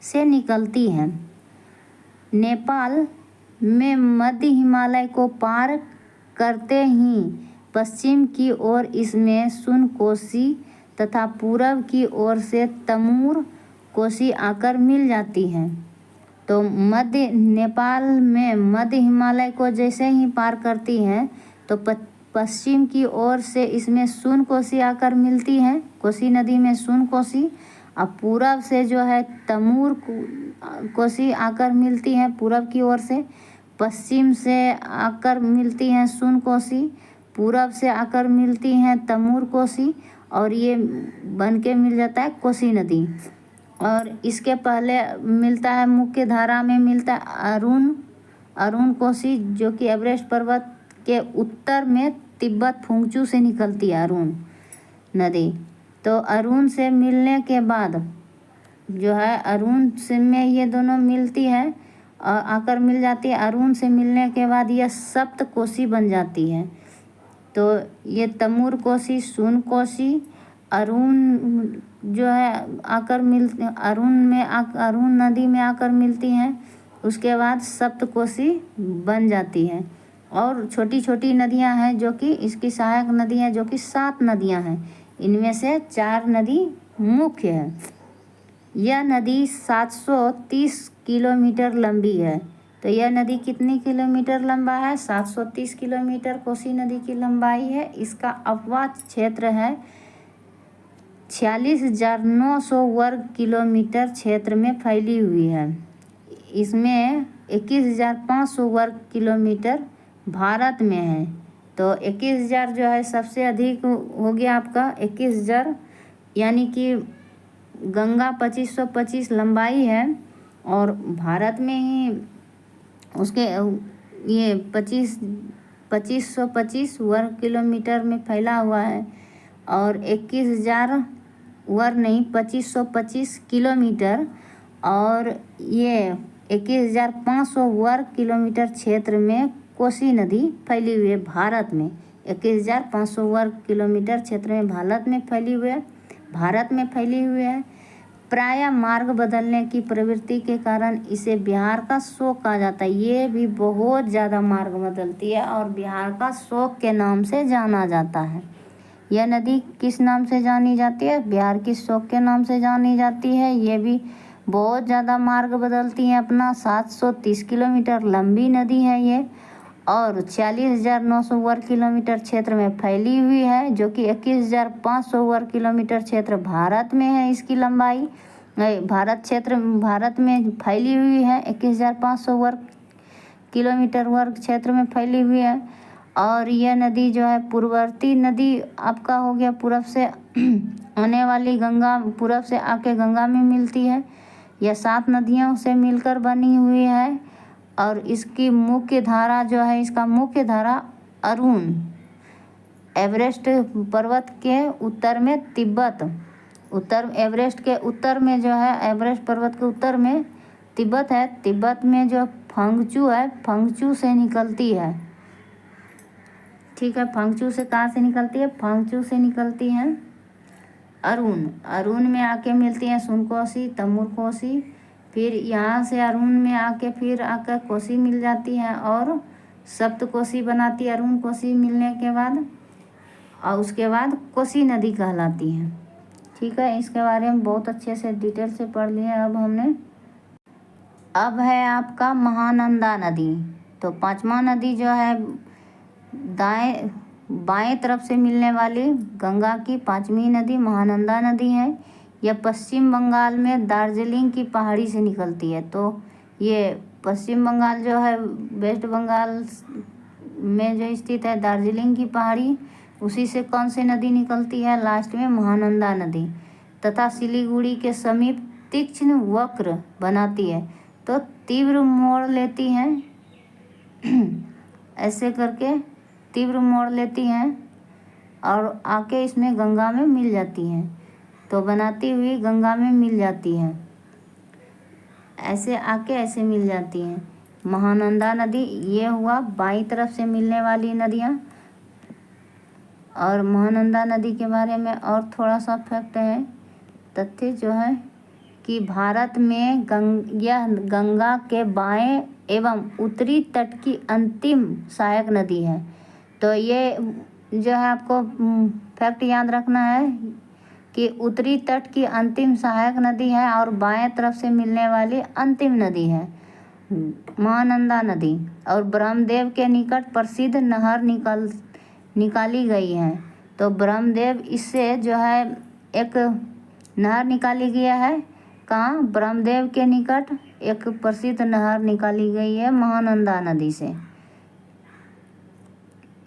से निकलती है। नेपाल में मध्य हिमालय को पार करते ही पश्चिम की ओर इसमें सुनकोसी तथा पूरब की ओर से तमूर कोसी आकर मिल जाती हैं। तो मध्य नेपाल में मध्य हिमालय को जैसे ही पार करती हैं तो पश्चिम की ओर से इसमें सुनकोसी आकर मिलती है, कोसी नदी में सुनकोसी। अब पूरब से जो है तमूर कोसी आकर मिलती है पूरब की ओर से। पश्चिम से आकर मिलती हैं सुनकोसी, पूरब से आकर मिलती हैं तमूर कोसी, और ये बन के मिल जाता है कोसी नदी। और इसके पहले मिलता है मुख्य धारा में मिलता है अरुण कोसी, जो कि एवरेस्ट पर्वत के उत्तर में तिब्बत फुंगचू से निकलती है अरुण नदी। तो अरुण से मिलने के बाद जो है अरुण से में ये दोनों मिलती है और आकर मिल जाती है। अरुण से मिलने के बाद यह सप्त कोसी बन जाती है। तो ये तमूर कोसी, सुन कोसी, अरुण जो है आकर अरुण नदी में आकर मिलती हैं। उसके बाद सप्त कोसी बन जाती है। और छोटी छोटी नदियां हैं जो कि इसकी सहायक नदी हैं, जो कि 7 नदियां हैं। इनमें से 4 नदी मुख्य है। यह नदी 730 किलोमीटर लंबी है। तो यह नदी कितनी किलोमीटर लंबा है? 730 किलोमीटर कोसी नदी की लंबाई है। इसका अपवाह क्षेत्र है 46,900 वर्ग किलोमीटर क्षेत्र में फैली हुई है। इसमें 21,500 वर्ग किलोमीटर भारत में है। तो 21,000 जो है सबसे अधिक हो गया आपका 21,000, यानी कि गंगा 2525 लंबाई है और भारत में ही उसके ये 2525 वर्ग किलोमीटर में फैला हुआ है। और 21,000 वर्ग नहीं 2525 किलोमीटर और ये 21,500 वर्ग किलोमीटर क्षेत्र में कोसी नदी फैली हुई है भारत में। 21,500 वर्ग किलोमीटर क्षेत्र में भारत में फैली हुई है। प्रायः मार्ग बदलने की प्रवृत्ति के कारण इसे बिहार का शोक कहा जाता है। ये भी बहुत ज़्यादा मार्ग बदलती है और बिहार का शोक के नाम से जाना जाता है। यह नदी किस नाम से जानी जाती है? बिहार की शोक के नाम से जानी जाती है। ये भी बहुत ज़्यादा मार्ग बदलती है अपना। 730 किलोमीटर लंबी नदी है ये और 40,900 वर्ग किलोमीटर क्षेत्र में फैली हुई है, जो कि 21,500 वर्ग किलोमीटर क्षेत्र भारत में है। इसकी लंबाई भारत में फैली हुई है। 21,500 वर्ग किलोमीटर वर्ग क्षेत्र में फैली हुई है। और यह नदी जो है पूर्ववर्ती नदी आपका हो गया, पूरब से आने वाली गंगा, पूरब से आके गंगा में मिलती है। यह 7 नदियों से मिलकर बनी हुई है और इसकी मुख्य धारा जो है, इसका मुख्य धारा अरुण एवरेस्ट पर्वत के उत्तर में एवरेस्ट के उत्तर में जो है, एवरेस्ट पर्वत के उत्तर में तिब्बत है। तिब्बत में जो फंगचू है, फंगचू से निकलती है। ठीक है, फंगचू से कहाँ से निकलती है? फंगचू से निकलती है अरुण में आके मिलती है सुनकोसी, तमुर कोसी, फिर यहाँ से अरुण में आके फिर आकर कोसी मिल जाती है और सप्तकोसी बनाती है अरुण कोसी मिलने के बाद, और उसके बाद कोसी नदी कहलाती है। ठीक है, इसके बारे में बहुत अच्छे से डिटेल से पढ़ लिया अब है आपका महानंदा नदी। तो 5वां नदी जो है बाएं तरफ से मिलने वाली गंगा की 5वीं नदी महानंदा नदी है। यह पश्चिम बंगाल में दार्जिलिंग की पहाड़ी से निकलती है। तो ये पश्चिम बंगाल जो है, वेस्ट बंगाल में जो स्थित है दार्जिलिंग की पहाड़ी, उसी से कौन सी नदी निकलती है? लास्ट में महानंदा नदी, तथा सिलीगुड़ी के समीप तीक्ष्ण वक्र बनाती है। तो तीव्र मोड़ लेती है ऐसे करके तीव्र मोड़ लेती हैं और आके इसमें गंगा में मिल जाती हैं। तो बनाती हुई गंगा में मिल जाती हैं, ऐसे आके ऐसे मिल जाती हैं। महानंदा नदी ये हुआ बाईं तरफ से मिलने वाली नदियाँ। और महानंदा नदी के बारे में और थोड़ा सा फैक्ट है, तथ्य जो है कि भारत में यह गंगा के बाएं एवं उत्तरी तट की अंतिम सहायक नदी है। तो ये जो है आपको फैक्ट याद रखना है कि उत्तरी तट की अंतिम सहायक नदी है और बाएं तरफ से मिलने वाली अंतिम नदी है महानंदा नदी। और ब्रह्मदेव के निकट प्रसिद्ध नहर निकाली गई है। तो ब्रह्मदेव इससे जो है एक नहर निकाली गया है। कहाँ? ब्रह्मदेव के निकट एक प्रसिद्ध नहर निकाली गई है महानंदा नदी से।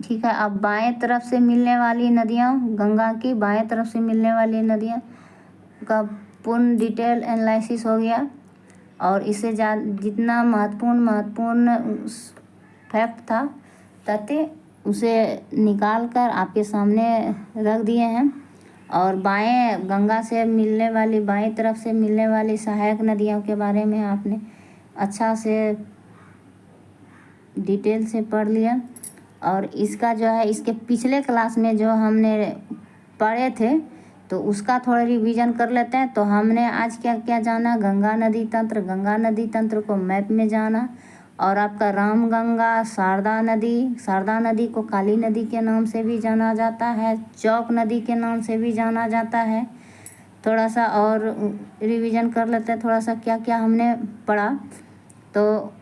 ठीक है, अब बाएं तरफ से मिलने वाली नदियाँ, गंगा की बाएं तरफ से मिलने वाली नदियाँ का पूर्ण डिटेल एनालिसिस हो गया। और इससे जितना महत्वपूर्ण फैक्ट था, तथ्य, उसे निकाल कर आपके सामने रख दिए हैं। और बाएं गंगा से मिलने वाली, बाएं तरफ से मिलने वाली सहायक नदियों के बारे में आपने अच्छा से डिटेल से पढ़ लिया। और इसका जो है, इसके पिछले क्लास में जो हमने पढ़े थे तो उसका थोड़ा रिवीजन कर लेते हैं। तो हमने आज क्या क्या जाना? गंगा नदी तंत्र को मैप में जाना। और आपका रामगंगा, शारदा नदी को काली नदी के नाम से भी जाना जाता है, चौक नदी के नाम से भी जाना जाता है। थोड़ा सा और रिवीजन कर लेते हैं, थोड़ा सा क्या क्या हमने पढ़ा। तो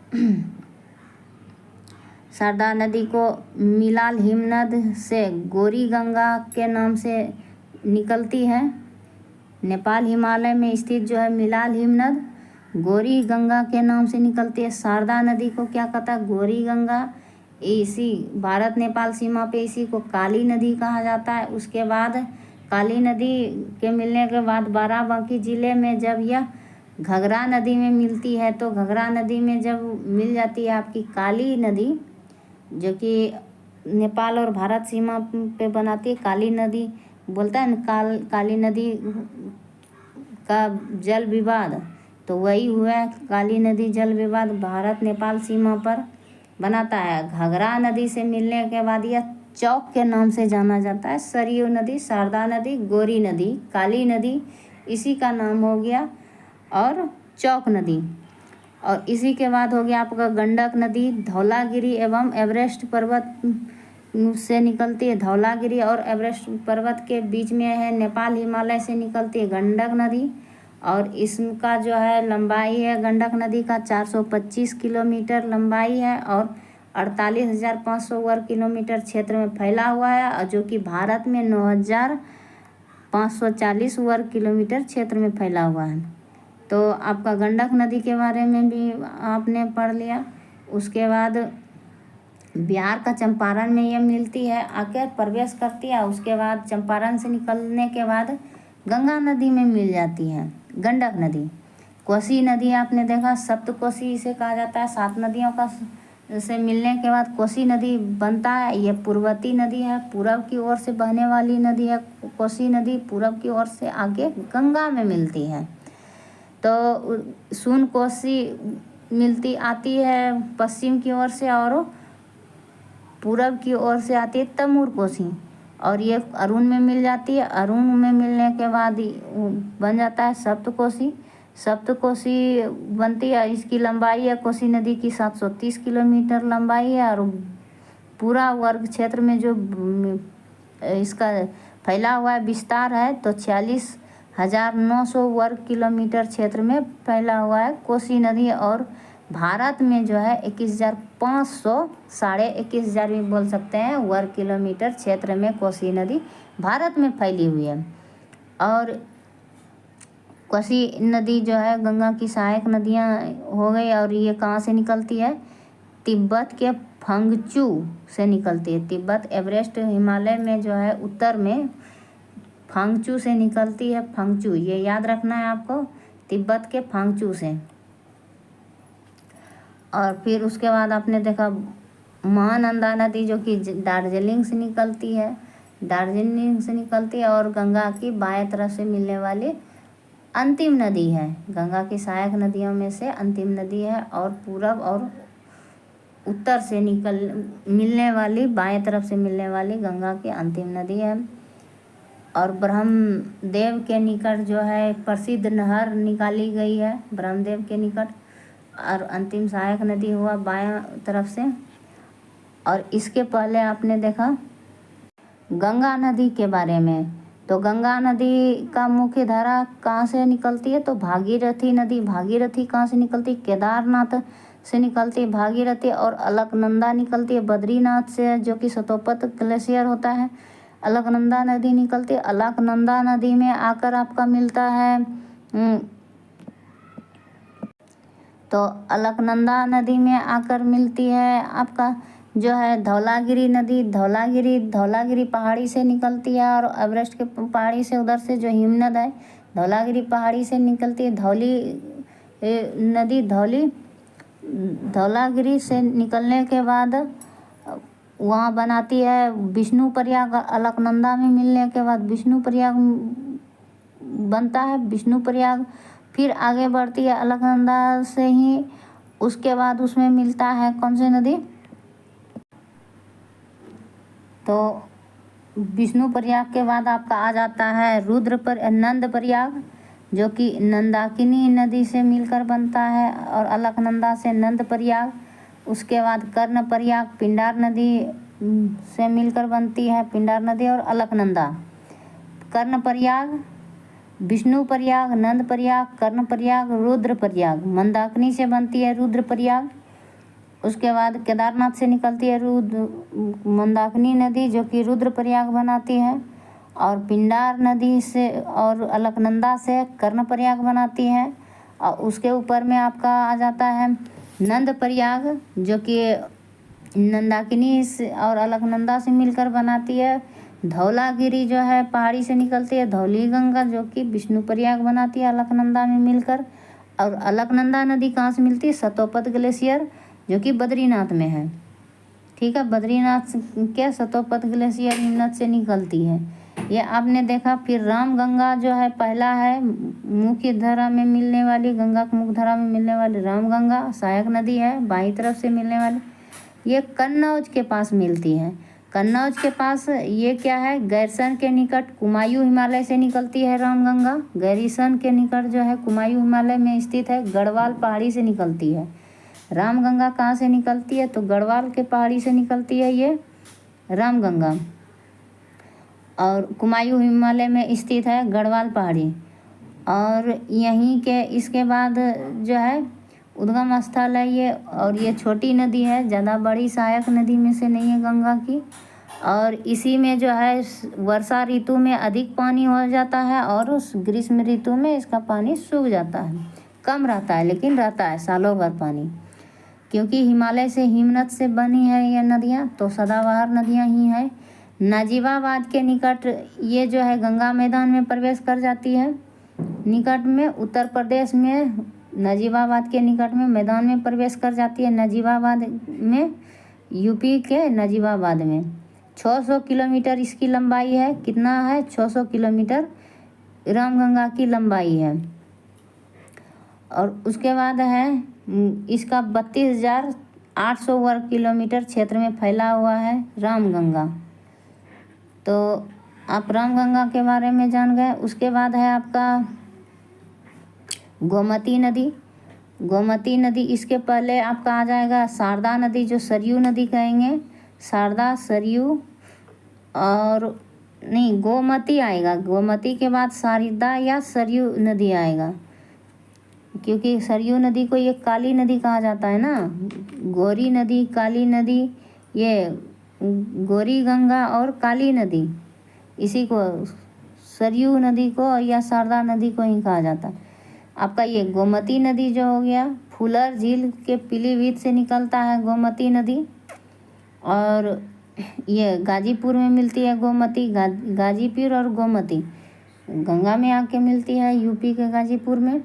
शारदा नदी को मिलाल हिमनद से गोरी गंगा के नाम से निकलती है। नेपाल हिमालय में स्थित जो है मिलाल हिमनद गोरी गंगा के नाम से निकलती है। शारदा नदी को क्या कहता है? गोरी गंगा। इसी भारत नेपाल सीमा पे इसी को काली नदी कहा जाता है। उसके बाद काली नदी के मिलने के बाद बाराबंकी ज़िले में जब यह घघरा नदी में मिलती है, तो घघरा नदी में जब मिल जाती है आपकी काली नदी, जो कि नेपाल और भारत सीमा पे बनाती है, काली नदी बोलता है काली नदी का जल विवाद तो वही हुआ काली नदी जल विवाद भारत नेपाल सीमा पर बनाता है। घाघरा नदी से मिलने के बाद यह चौक के नाम से जाना जाता है। सरयू नदी, शारदा नदी, गोरी नदी, काली नदी इसी का नाम हो गया, और चौक नदी। और इसी के बाद हो गया आपका गंडक नदी, धौलागिरी एवं एवरेस्ट पर्वत से निकलती है। धौलागिरी और एवरेस्ट पर्वत के बीच में है, नेपाल हिमालय से निकलती है गंडक नदी। और इसका जो है लंबाई है गंडक नदी का 425 किलोमीटर लंबाई है और 48,500 वर्ग किलोमीटर क्षेत्र में फैला हुआ है, और जो कि भारत में 9,540 वर्ग किलोमीटर क्षेत्र में फैला हुआ है। तो आपका गंडक नदी के बारे में भी आपने पढ़ लिया। उसके बाद बिहार का चंपारण में ये मिलती है, आके प्रवेश करती है। उसके बाद चंपारण से निकलने के बाद गंगा नदी में मिल जाती है गंडक नदी। कोसी नदी आपने देखा, सप्त कोसी इसे कहा जाता है। 7 नदियों का से मिलने के बाद कोसी नदी बनता है। ये पूर्ववर्ती नदी है, पूरब की ओर से बहने वाली नदी है। कोसी नदी पूरब की ओर से आगे गंगा में मिलती है। तो सोन कोसी मिलती आती है पश्चिम की ओर से, और पूरब की ओर से आती है तमूर कोसी, और ये अरुण में मिल जाती है। अरुण में मिलने के बाद बन जाता है सप्तकोसी। सप्तकोसी बनती है, इसकी लंबाई है कोसी नदी की 730 किलोमीटर लंबाई है। और पूरा वर्ग क्षेत्र में जो इसका फैला हुआ है विस्तार है तो 46,900 वर्ग किलोमीटर क्षेत्र में फैला हुआ है कोसी नदी। और भारत में जो है 21,500, 21,500 भी बोल सकते हैं, वर्ग किलोमीटर क्षेत्र में कोसी नदी भारत में फैली हुई है। और कोसी नदी जो है गंगा की सहायक नदियां हो गई। और ये कहाँ से निकलती है? तिब्बत के फंगचू से निकलती है। तिब्बत एवरेस्ट हिमालय में जो है उत्तर में फंगचू से निकलती है। फंगचू ये याद रखना है आपको, तिब्बत के फंगचू से। और फिर उसके बाद आपने देखा महानंदा नदी जो कि दार्जिलिंग से निकलती है। दार्जिलिंग से निकलती है और गंगा की बाएं तरफ से मिलने वाली अंतिम नदी है। गंगा की सहायक नदियों में से अंतिम नदी है, और पूरब और उत्तर से मिलने वाली, बाएं तरफ से मिलने वाली गंगा की अंतिम नदी है। और ब्रह्मदेव के निकट जो है प्रसिद्ध नहर निकाली गई है, ब्रह्मदेव के निकट। और अंतिम सहायक नदी हुआ बाएं तरफ से। और इसके पहले आपने देखा गंगा नदी के बारे में। तो गंगा नदी का मुख्य धारा कहाँ से निकलती है? तो भागीरथी नदी। भागीरथी कहाँ से निकलती? केदारनाथ से निकलती है भागीरथी। और अलकनंदा निकलती है बद्रीनाथ से, जो कि सतोपत ग्लेशियर होता है। अलकनंदा नदी निकलती है। अलकनंदा नदी में आकर आपका मिलता है तो अलकनंदा नदी में आकर मिलती है आपका जो है धौलागिरी नदी। धौलागिरी पहाड़ी से निकलती है, और एवरेस्ट के पहाड़ी से उधर से जो हिमनद है धौलागिरी पहाड़ी से निकलती है। नदी धौलागिरी से निकलने के बाद वहाँ बनाती है विष्णुप्रयाग। अलकनंदा में मिलने के बाद विष्णुप्रयाग बनता है। विष्णुप्रयाग फिर आगे बढ़ती है अलकनंदा से ही। उसके बाद उसमें मिलता है कौन सी नदी? तो विष्णुप्रयाग के बाद आपका आ जाता है नंदप्रयाग, जो कि नंदाकिनी नदी से मिलकर बनता है, और अलकनंदा से नंदप्रयाग। उसके बाद कर्णप्रयाग पिंडार नदी से मिलकर बनती है, पिंडार नदी और अलकनंदा। कर्णप्रयाग, विष्णुप्रयाग, नंदप्रयाग, कर्णप्रयाग, रुद्रप्रयाग। मंदाकिनी से बनती है रुद्रप्रयाग। उसके बाद केदारनाथ से निकलती है मंदाकिनी नदी, जो कि रुद्रप्रयाग बनाती है। और पिंडार नदी से और अलकनंदा से कर्णप्रयाग बनाती है। और उसके ऊपर में आपका आ जाता है नंदप्रयाग, जो कि नंदाकिनी से और अलकनंदा से मिलकर बनाती है। धौलागिरी जो है पहाड़ी से निकलती है धौली गंगा, जो कि विष्णुप्रयाग बनाती है अलकनंदा में मिलकर। और अलकनंदा नदी कहाँ से मिलती है? सतोपत ग्लेशियर, जो कि बद्रीनाथ में है। ठीक है, बद्रीनाथ के सतोपत ग्लेशियर हिमनद से निकलती है। ये आपने देखा। फिर रामगंगा जो है पहला है मुख्य धारा में मिलने वाली, गंगा की मुख्य धारा में मिलने वाली रामगंगा सहायक नदी है, बाईं तरफ से मिलने वाली। ये कन्नौज के पास मिलती है। कन्नौज के पास ये क्या है, गैरसन के निकट कुमायूं हिमालय से निकलती है रामगंगा। गैरीसन के निकट जो है कुमायूं हिमालय में स्थित है, गढ़वाल पहाड़ी से निकलती है। रामगंगा कहाँ से निकलती है, तो गढ़वाल के पहाड़ी से निकलती है ये रामगंगा, और कुमायूं हिमालय में स्थित है गढ़वाल पहाड़ी। और यहीं के इसके बाद जो है उद्गम स्थल है ये, और ये छोटी नदी है, ज़्यादा बड़ी सहायक नदी में से नहीं है गंगा की। और इसी में जो है वर्षा ऋतु में अधिक पानी हो जाता है और उस ग्रीष्म ऋतु में इसका पानी सूख जाता है, कम रहता है लेकिन रहता है सालों भर पानी। क्योंकि हिमालय से हिमनद से बनी है ये नदियाँ, तो सदाबहार नदियाँ ही हैं। नाजिबाबाद के निकट ये जो है गंगा मैदान में प्रवेश कर जाती है। निकट में उत्तर प्रदेश में नाजिबाबाद के निकट में मैदान में प्रवेश कर जाती है। नाजिबाबाद में यूपी के नाजिबाबाद में 600 किलोमीटर इसकी लंबाई है। कितना है, 600 किलोमीटर रामगंगा की लंबाई है। और उसके बाद है इसका 32,800 वर्ग किलोमीटर क्षेत्र में फैला हुआ है रामगंगा। तो आप रामगंगा के बारे में जान गए। उसके बाद है आपका गोमती नदी। गोमती नदी इसके पहले आपका आ जाएगा शारदा नदी, जो सरयू नदी कहेंगे। शारदा, सरयू और नहीं, गोमती आएगा। गोमती के बाद शारदा या सरयू नदी आएगा, क्योंकि सरयू नदी को ये काली नदी कहा जाता है ना। गौरी नदी, काली नदी, ये गौरी गंगा और काली नदी, इसी को सरयू नदी को या शारदा नदी को ही कहा जाता है। आपका ये गोमती नदी जो हो गया, फुलर झील के पीलीभीत से निकलता है गोमती नदी, और ये गाजीपुर में मिलती है गोमती। गाजीपुर और गोमती गंगा में आके मिलती है यूपी के गाजीपुर में।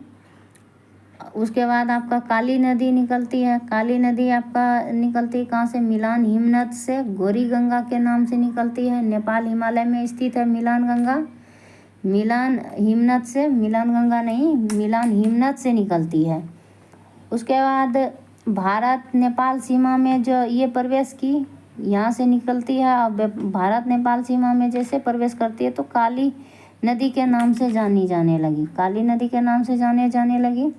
उसके बाद आपका काली नदी निकलती है। काली नदी आपका निकलती है कहाँ से, मिलान हिमनद से, गौरी गंगा के नाम से निकलती है। नेपाल हिमालय में स्थित है मिलान गंगा। मिलान हिमनद से, मिलान गंगा नहीं, मिलान हिमनद से निकलती है। उसके बाद भारत नेपाल सीमा में जो ये प्रवेश की, यहाँ से निकलती है। और भारत नेपाल सीमा में जैसे प्रवेश करती है तो काली नदी के नाम से जानी जाने लगी, काली नदी के नाम से जाने लगी।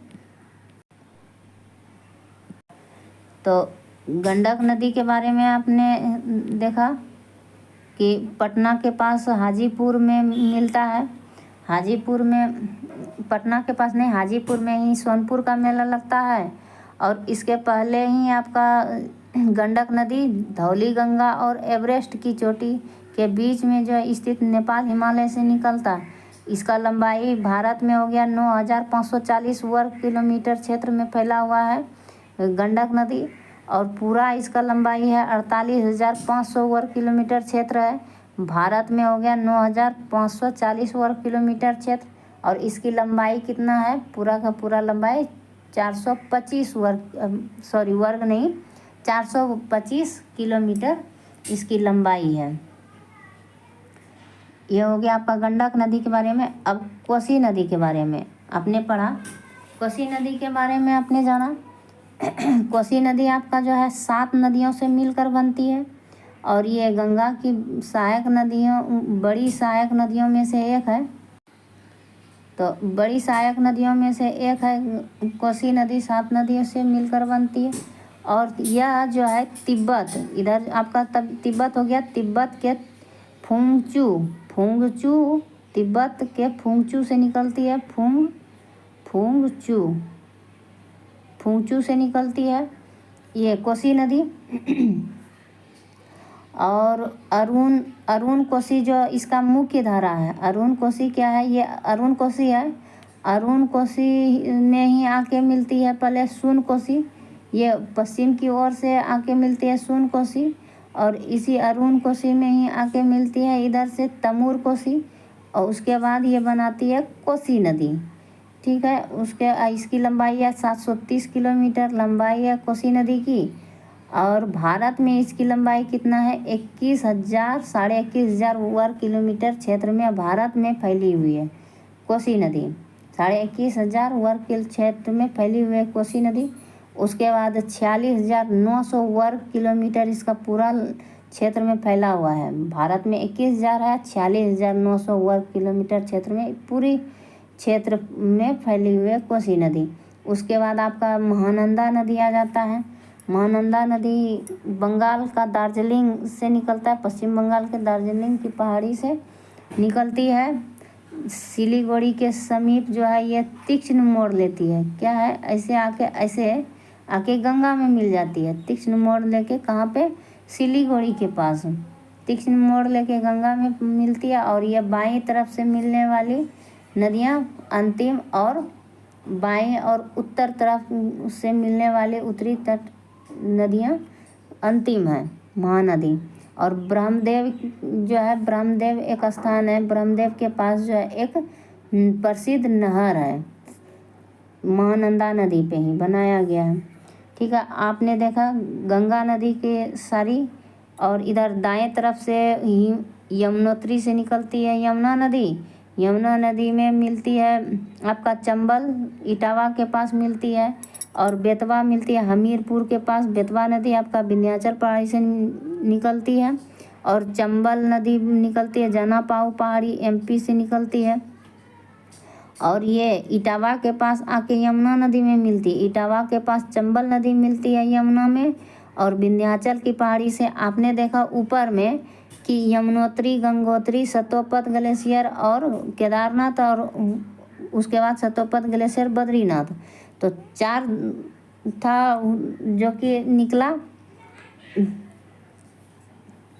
तो गंडक नदी के बारे में आपने देखा कि पटना के पास हाजीपुर में मिलता है। हाजीपुर में, पटना के पास नहीं, हाजीपुर में ही सोनपुर का मेला लगता है। और इसके पहले ही आपका गंडक नदी धौली गंगा और एवरेस्ट की चोटी के बीच में जो स्थित नेपाल हिमालय से निकलता है। इसका लंबाई भारत में हो गया 9,540 वर्ग किलोमीटर क्षेत्र में फैला हुआ है गंडक नदी। और पूरा इसका लंबाई है 48,500 वर्ग किलोमीटर क्षेत्र है। भारत में हो गया 9,540 वर्ग किलोमीटर क्षेत्र। और इसकी लंबाई कितना है, पूरा का पूरा लंबाई 425 वर्ग नहीं, 425 किलोमीटर इसकी लंबाई है। ये हो गया आपका गंडक नदी के बारे में। अब कोसी नदी के बारे में आपने पढ़ा, कोसी नदी के बारे में आपने जाना। कोसी नदी आपका जो है 7 नदियों से मिलकर बनती है, और ये गंगा की सहायक नदियों, बड़ी सहायक नदियों में से एक है। तो बड़ी सहायक नदियों में से एक है कोसी नदी, 7 नदियों से मिलकर बनती है। और यह जो है तिब्बत, इधर आपका तिब्बत हो गया, तिब्बत के फुंगचू, तिब्बत के फुंगचू से निकलती है। फुंगचू से निकलती है ये कोसी नदी। और अरुण कोसी जो इसका मुख्य धारा है। अरुण कोसी क्या है, ये अरुण कोसी है। अरुण कोसी में ही आके मिलती है पहले सोन कोसी, ये पश्चिम की ओर से आके मिलती है सोन कोसी। और इसी अरुण कोसी में ही आके मिलती है इधर से तमूर कोसी। और उसके बाद ये बनाती है कोसी नदी, ठीक है। इसकी लंबाई है 730 किलोमीटर लंबाई है कोसी नदी की। और भारत में इसकी लंबाई कितना है? 21,000 वर्ग किलोमीटर क्षेत्र में भारत में फैली हुई है कोसी नदी। 21,500 वर्ग क्षेत्र में फैली हुई है कोसी नदी। उसके बाद 46,900 वर्ग किलोमीटर इसका पूरा क्षेत्र में फैला हुआ है। भारत में 21,000 है, 46,900 वर्ग किलोमीटर क्षेत्र में पूरी क्षेत्र में फैली हुई है कोसी नदी। उसके बाद आपका महानंदा नदी आ जाता है। महानंदा नदी बंगाल का दार्जिलिंग से निकलता है, पश्चिम बंगाल के दार्जिलिंग की पहाड़ी से निकलती है। सिलीगुड़ी के समीप जो है ये तीक्ष्ण मोड़ लेती है। क्या है? ऐसे आके गंगा में मिल जाती है। तीक्ष्ण मोड़ लेके कहाँ पे? सिलीगुड़ी के पास तीक्ष्ण मोड़ लेके गंगा में मिलती है। और ये बाईं तरफ से मिलने वाली नदियाँ अंतिम और बाईं और उत्तर तरफ से मिलने वाले उत्तरी तट नदियाँ अंतिम है महानदी। और ब्रह्मदेव जो है, ब्रह्मदेव एक स्थान है, ब्रह्मदेव के पास जो है एक प्रसिद्ध नहर है, महानंदा नदी पे ही बनाया गया है। ठीक है, आपने देखा गंगा नदी के सारी, और इधर दाएं तरफ से यमुनोत्री से निकलती है यमुना नदी। यमुना नदी में मिलती है आपका चंबल, इटावा के पास मिलती है, और बेतवा मिलती है हमीरपुर के पास। बेतवा नदी आपका विंध्याचल पहाड़ी से निकलती है, और चंबल नदी निकलती है जनापाऊ पहाड़ी एमपी से निकलती है। और ये इटावा के पास आके यमुना नदी में मिलती है। इटावा के पास चंबल नदी मिलती है यमुना में। और विंध्याचल की पहाड़ी से आपने देखा ऊपर में कि यमुनोत्री, गंगोत्री, सतोपत ग्लेशियर और केदारनाथ, और उसके बाद सतोपत ग्लेशियर, बद्रीनाथ। तो 4 था जो कि निकला।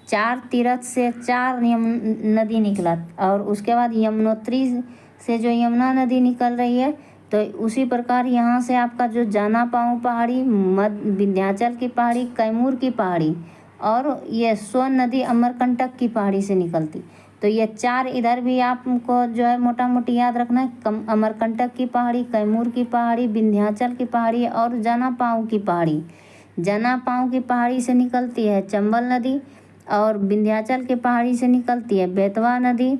4 तीर्थ से 4 नदी निकला। और उसके बाद यमुनोत्री से जो यमुना नदी निकल रही है, तो उसी प्रकार यहाँ से आपका जो जनापाऊ पहाड़ी, विंध्याचल की पहाड़ी, कैमूर की पहाड़ी, और ये सोन नदी अमरकंटक की पहाड़ी से निकलती। तो ये 4 इधर भी आपको जो है मोटा मोटी याद रखना है। अमरकंटक की पहाड़ी, कैमूर की पहाड़ी, विंध्याचल की पहाड़ी और जनापाऊ की पहाड़ी। जनापाऊ की पहाड़ी से निकलती है चंबल नदी, और विंध्याचल की पहाड़ी से निकलती है बेतवा नदी।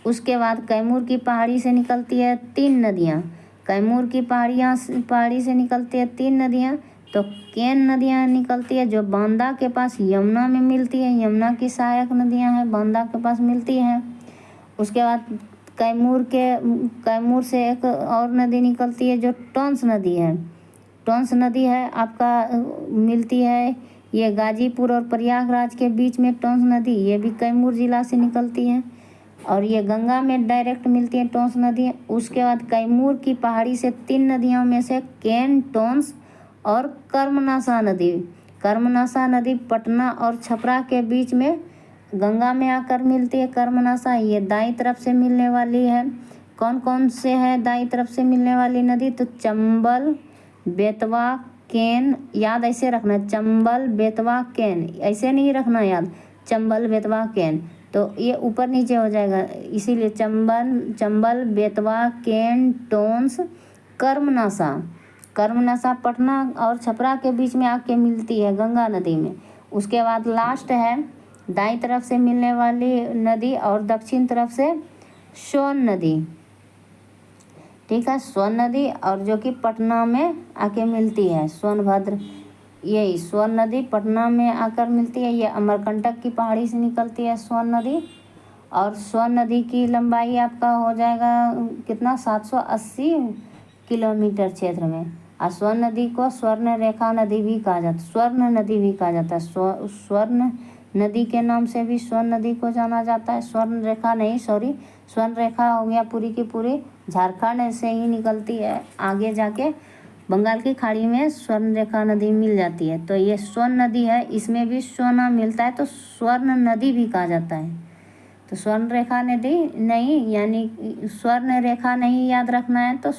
उसके बाद कैमूर की पहाड़ी से निकलती है 3 नदियाँ। कैमूर की पहाड़ी से निकलती है 3 नदियाँ। तो केन नदियाँ निकलती है जो बांदा के पास यमुना में मिलती है। यमुना की सहायक नदियाँ हैं, बांदा के पास मिलती हैं। उसके बाद कैमूर से एक और नदी निकलती है जो टोंस नदी है। टोंस नदी है आपका मिलती है ये गाजीपुर और प्रयागराज के बीच में टोंस नदी, ये भी कैमूर जिला से निकलती है। और ये गंगा में डायरेक्ट मिलती है टोंस नदी। उसके बाद कैमूर की पहाड़ी से 3 नदियों में से केन, टोंस और कर्मनासा नदी। कर्मनासा नदी पटना और छपरा के बीच में गंगा में आकर मिलती है। कर्मनासा ये दाईं तरफ से मिलने वाली है। कौन कौन से है दाईं तरफ से मिलने वाली नदी? तो चंबल, बेतवा, केन, याद ऐसे रखना, चंबल, बेतवा, केन, ऐसे नहीं रखना याद, चंबल, बेतवा, केन, तो ये ऊपर नीचे हो जाएगा। इसीलिए चंबल, बेतवा, केन, टोंस, कर्मनासा पटना और छपरा के बीच में आके मिलती है गंगा नदी में। उसके बाद लास्ट है दाईं तरफ से मिलने वाली नदी और दक्षिण तरफ से सोन नदी। ठीक है, सोन नदी, और जो कि पटना में आके मिलती है, सोनभद्र, यही सोन नदी पटना में आकर मिलती है। ये अमरकंटक की पहाड़ी से निकलती है सोन नदी। और सोन नदी की लंबाई आपका हो जाएगा कितना? 780 किलोमीटर क्षेत्र में। और सोन नदी को स्वर्ण रेखा नदी भी कहा जाता है, स्वर्ण नदी भी कहा जाता है। स्वर्ण नदी के नाम से भी सोन नदी को जाना जाता है। स्वर्ण रेखा नहीं, सॉरी, स्वर्ण रेखा हो गया पूरी की पूरी झारखंड से ही निकलती है, आगे जाके बंगाल की खाड़ी में स्वर्ण रेखा नदी मिल जाती है। तो ये स्वर्ण नदी है, इसमें भी सोना मिलता है, तो स्वर्ण नदी भी कहा जाता है। तो स्वर्ण रेखा नदी नहीं, यानी स्वर्ण रेखा नहीं याद रखना है, तो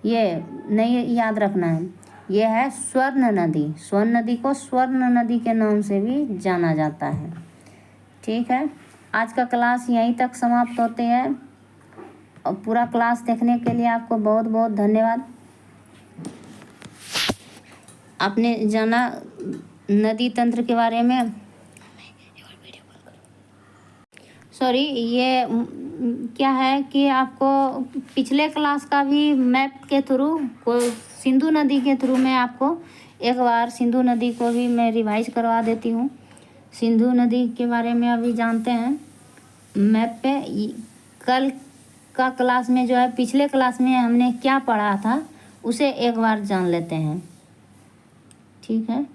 ये नहीं याद रखना है, ये है स्वर्ण नदी। स्वर्ण नदी को स्वर्ण नदी के नाम से भी जाना जाता है। ठीक है, आज का क्लास यहीं तक समाप्त होते हैं। और पूरा क्लास देखने के लिए आपको बहुत बहुत धन्यवाद। आपने जाना नदी तंत्र के बारे में, सॉरी, ये क्या है कि आपको पिछले क्लास का भी मैप के थ्रू को सिंधु नदी के थ्रू मैं आपको एक बार सिंधु नदी को भी मैं रिवाइज करवा देती हूँ। सिंधु नदी के बारे में अभी जानते हैं मैप पे। कल का क्लास में जो है, पिछले क्लास में हमने क्या पढ़ा था उसे एक बार जान लेते हैं, ठीक है।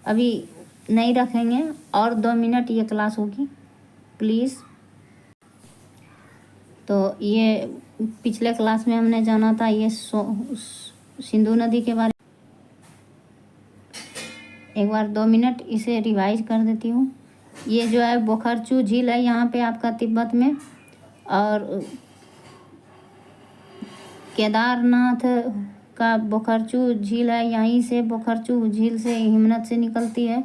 अभी नहीं रखेंगे, और 2 मिनट ये क्लास होगी प्लीज़। तो ये पिछले क्लास में हमने जाना था ये सिंधु नदी के बारे में। एक बार 2 मिनट इसे रिवाइज कर देती हूँ। ये जो है बोखरचू झील है यहाँ पे आपका तिब्बत में, और केदारनाथ का बोखरचू झील है, यहीं से बोखरचू झील से हिमनद से निकलती है।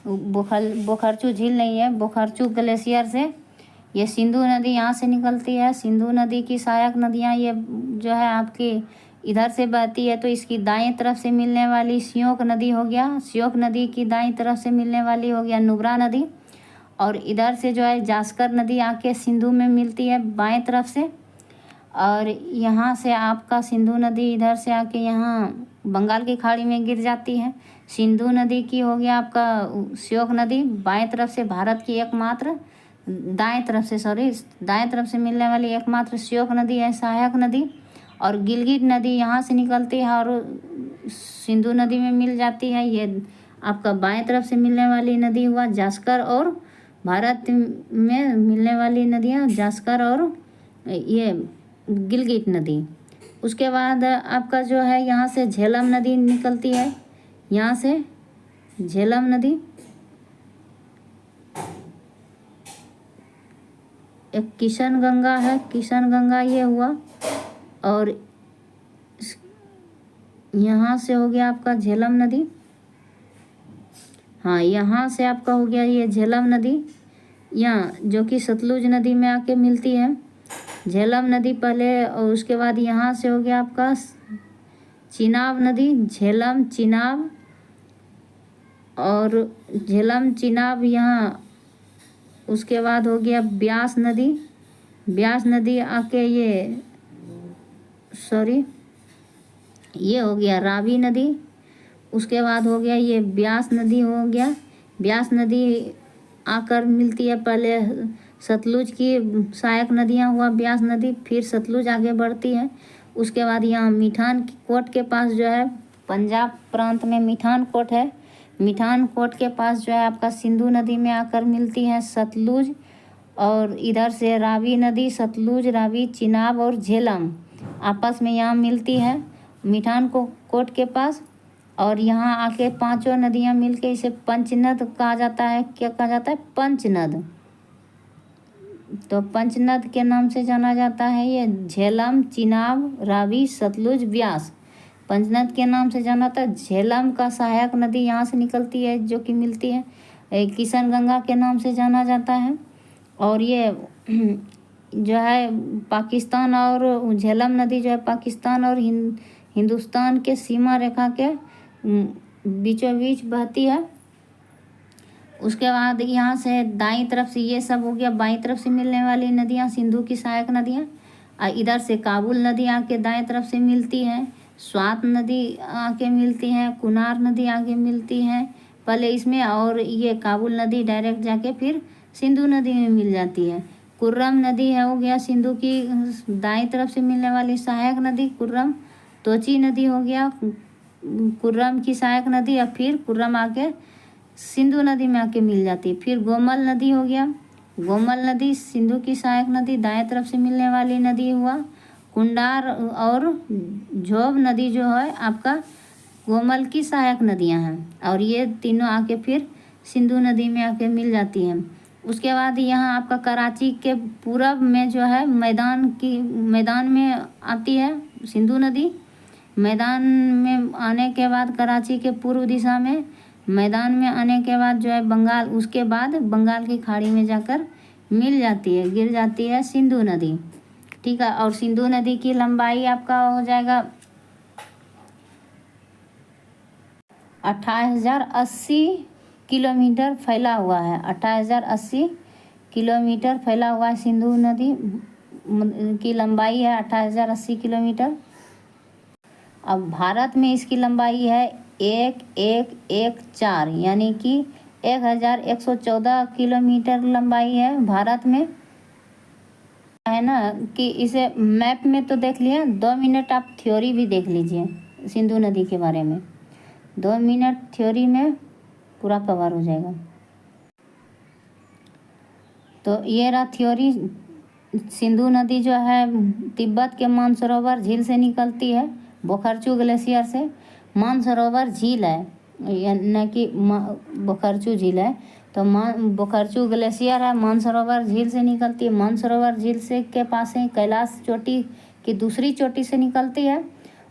बोखरचू झील नहीं है, बोखरचू ग्लेशियर से ये सिंधु नदी यहाँ से निकलती है। सिंधु नदी की सहायक नदियाँ ये जो है आपकी इधर से बहती है, तो इसकी दाएं तरफ से मिलने वाली श्योक नदी हो गया, श्योक नदी की दाएं तरफ से मिलने वाली हो गया नुब्रा नदी, और इधर से जो है जास्कर नदी आके सिंधु में मिलती है बाएं तरफ से, और यहाँ से आपका सिंधु नदी इधर से आके यहाँ बंगाल की खाड़ी में गिर जाती है। सिंधु नदी की हो गया आपका श्योक नदी बाएं तरफ से, भारत की एकमात्र दाएं तरफ से मिलने वाली एकमात्र श्योक नदी है, सहायक नदी। और गिलगित नदी यहाँ से निकलती है और सिंधु नदी में मिल जाती है। ये आपका बाएं तरफ से मिलने वाली नदी हुआ जास्कर, और भारत में मिलने वाली नदियाँ जास्कर और ये गिलगित नदी। उसके बाद आपका जो है यहाँ से झेलम नदी निकलती है, यहाँ से झेलम नदी। एक किशन गंगा है, किशन गंगा ये हुआ, और यहाँ से हो गया आपका झेलम नदी। हाँ, यहाँ से आपका हो गया ये झेलम नदी, यहाँ जो कि सतलुज नदी में आके मिलती है। झेलम नदी पहले, और उसके बाद यहाँ से हो गया आपका चिनाब नदी, झेलम चिनाब, और झेलम चिनाब यहाँ। उसके बाद हो गया ब्यास नदी, ब्यास नदी आके ये हो गया रावी नदी। उसके बाद हो गया ये ब्यास नदी हो गया, ब्यास नदी आकर मिलती है पहले सतलुज की सहायक नदियाँ हुआ ब्यास नदी, फिर सतलुज आगे बढ़ती है। उसके बाद यहाँ मिठान कोट के पास जो है, पंजाब प्रांत में मिठान कोट है, मिठान कोट के पास जो है आपका सिंधु नदी में आकर मिलती है सतलुज, और इधर से रावी नदी, सतलुज, रावी, चिनाब और झेलम आपस में यहाँ मिलती है मिठान को कोट के पास। और यहाँ आके पांचों नदियाँ मिलके इसे पंचनद कहा जाता है। क्या कहा जाता है? पंचनद। तो पंचनद के नाम से जाना जाता है ये झेलम, चिनाब, रावी, सतलुज, ब्यास। पंचनद के नाम से जाना था। झेलम का सहायक नदी यहाँ से निकलती है जो कि मिलती है किशन गंगा के नाम से जाना जाता है। और ये जो है पाकिस्तान, और झेलम नदी जो है पाकिस्तान और हिंदुस्तान के सीमा रेखा के बीचों बीच बहती है। उसके बाद यहाँ से दाईं तरफ से ये सब हो गया, बाईं तरफ से मिलने वाली नदियाँ सिंधु की सहायक नदियाँ। इधर से काबुल नदी आके दाएं तरफ से मिलती है, स्वात नदी आके मिलती है, कुनार नदी आगे मिलती है पहले इसमें, और ये काबुल नदी डायरेक्ट जाके फिर सिंधु नदी में मिल जाती है। कुर्रम नदी है हो गया सिंधु की दाईं तरफ से मिलने वाली सहायक नदी कुर्रम। तोची नदी हो गया कुर्रम की सहायक नदी, और फिर कुर्रम आके सिंधु नदी में आके मिल जाती है। फिर गोमल नदी हो गया, गोमल नदी सिंधु की सहायक नदी दाएं तरफ से मिलने वाली नदी हुआ। कुंडार और झोब नदी जो है आपका गोमल की सहायक नदियां हैं, और ये तीनों आके फिर सिंधु नदी में आके मिल जाती हैं। उसके बाद यहाँ आपका कराची के पूरब में जो है मैदान में आती है सिंधु नदी। मैदान में आने के बाद कराची के पूर्व दिशा में मैदान में आने के बाद जो है बंगाल, उसके बाद बंगाल की खाड़ी में जाकर मिल जाती है, गिर जाती है सिंधु नदी। ठीक है, और सिंधु नदी की लंबाई आपका हो जाएगा 28,080 किलोमीटर फैला हुआ है। 28,080 किलोमीटर फैला हुआ है। सिंधु नदी की लंबाई है 28,080 किलोमीटर। अब भारत में इसकी लंबाई है 1114, यानी कि 1,114 किलोमीटर लंबाई है भारत में, है ना। कि इसे मैप में तो देख लिया, 2 मिनट आप थ्योरी भी देख लीजिए सिंधु नदी के बारे में। 2 मिनट थ्योरी में पूरा कवर हो जाएगा। तो ये रहा थ्योरी। सिंधु नदी जो है तिब्बत के मानसरोवर झील से निकलती है, बोखरचू ग्लेशियर से। मानसरोवर झील है, न कि बोखरचू झील है। तो बोखरचू ग्लेशियर है, मानसरोवर झील से निकलती है। मानसरोवर झील से के पास ही कैलाश चोटी की दूसरी चोटी से निकलती है।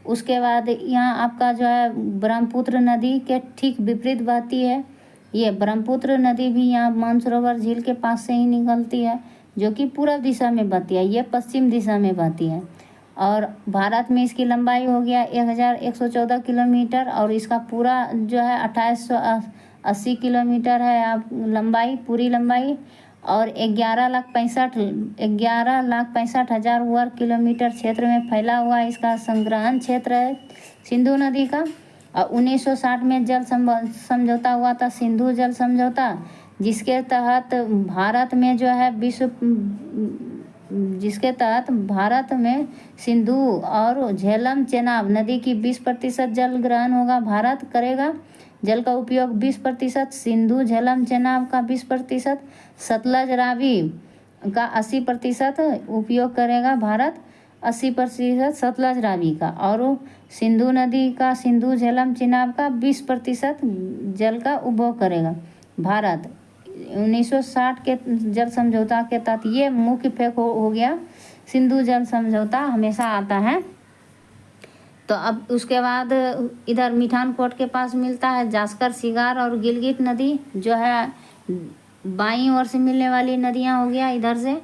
उसके बाद यहाँ आपका जो है ब्रह्मपुत्र नदी के ठीक विपरीत बहती है। ये ब्रह्मपुत्र नदी भी यहाँ मानसरोवर झील के पास से ही निकलती है, जो कि पूर्व दिशा में बहती है। ये पश्चिम दिशा में बहती है। और भारत में इसकी लंबाई हो गया 1,114 किलोमीटर, और इसका पूरा जो है 2880 किलोमीटर है आप लंबाई, पूरी लंबाई। और 11,65,000 वर्ग किलोमीटर क्षेत्र में फैला हुआ इसका संग्रहण क्षेत्र है सिंधु नदी का। और 1960 में जल समझौता हुआ था, सिंधु जल समझौता, जिसके तहत भारत में जो है जिसके तहत भारत में सिंधु और झेलम चेनाब नदी की 20% जल ग्रहण होगा, भारत करेगा। जल का उपयोग 20%, सिंधु झेलम चेनाब का 20%, सतलज रावी का 80% उपयोग करेगा भारत, 80% सतलज रावी का। और सिंधु नदी का, सिंधु झेलम चेनाब का 20% जल का उपभोग करेगा भारत। 1960 के जल समझौता के तहत ये मुख्य फैक्ट हो गया। सिंधु जल समझौता हमेशा आता है। तो अब उसके बाद इधर मिठानकोट के पास मिलता है जास्कर, सिगार और गिलगित नदी, जो है बाईं ओर से मिलने वाली नदियां हो गया इधर से।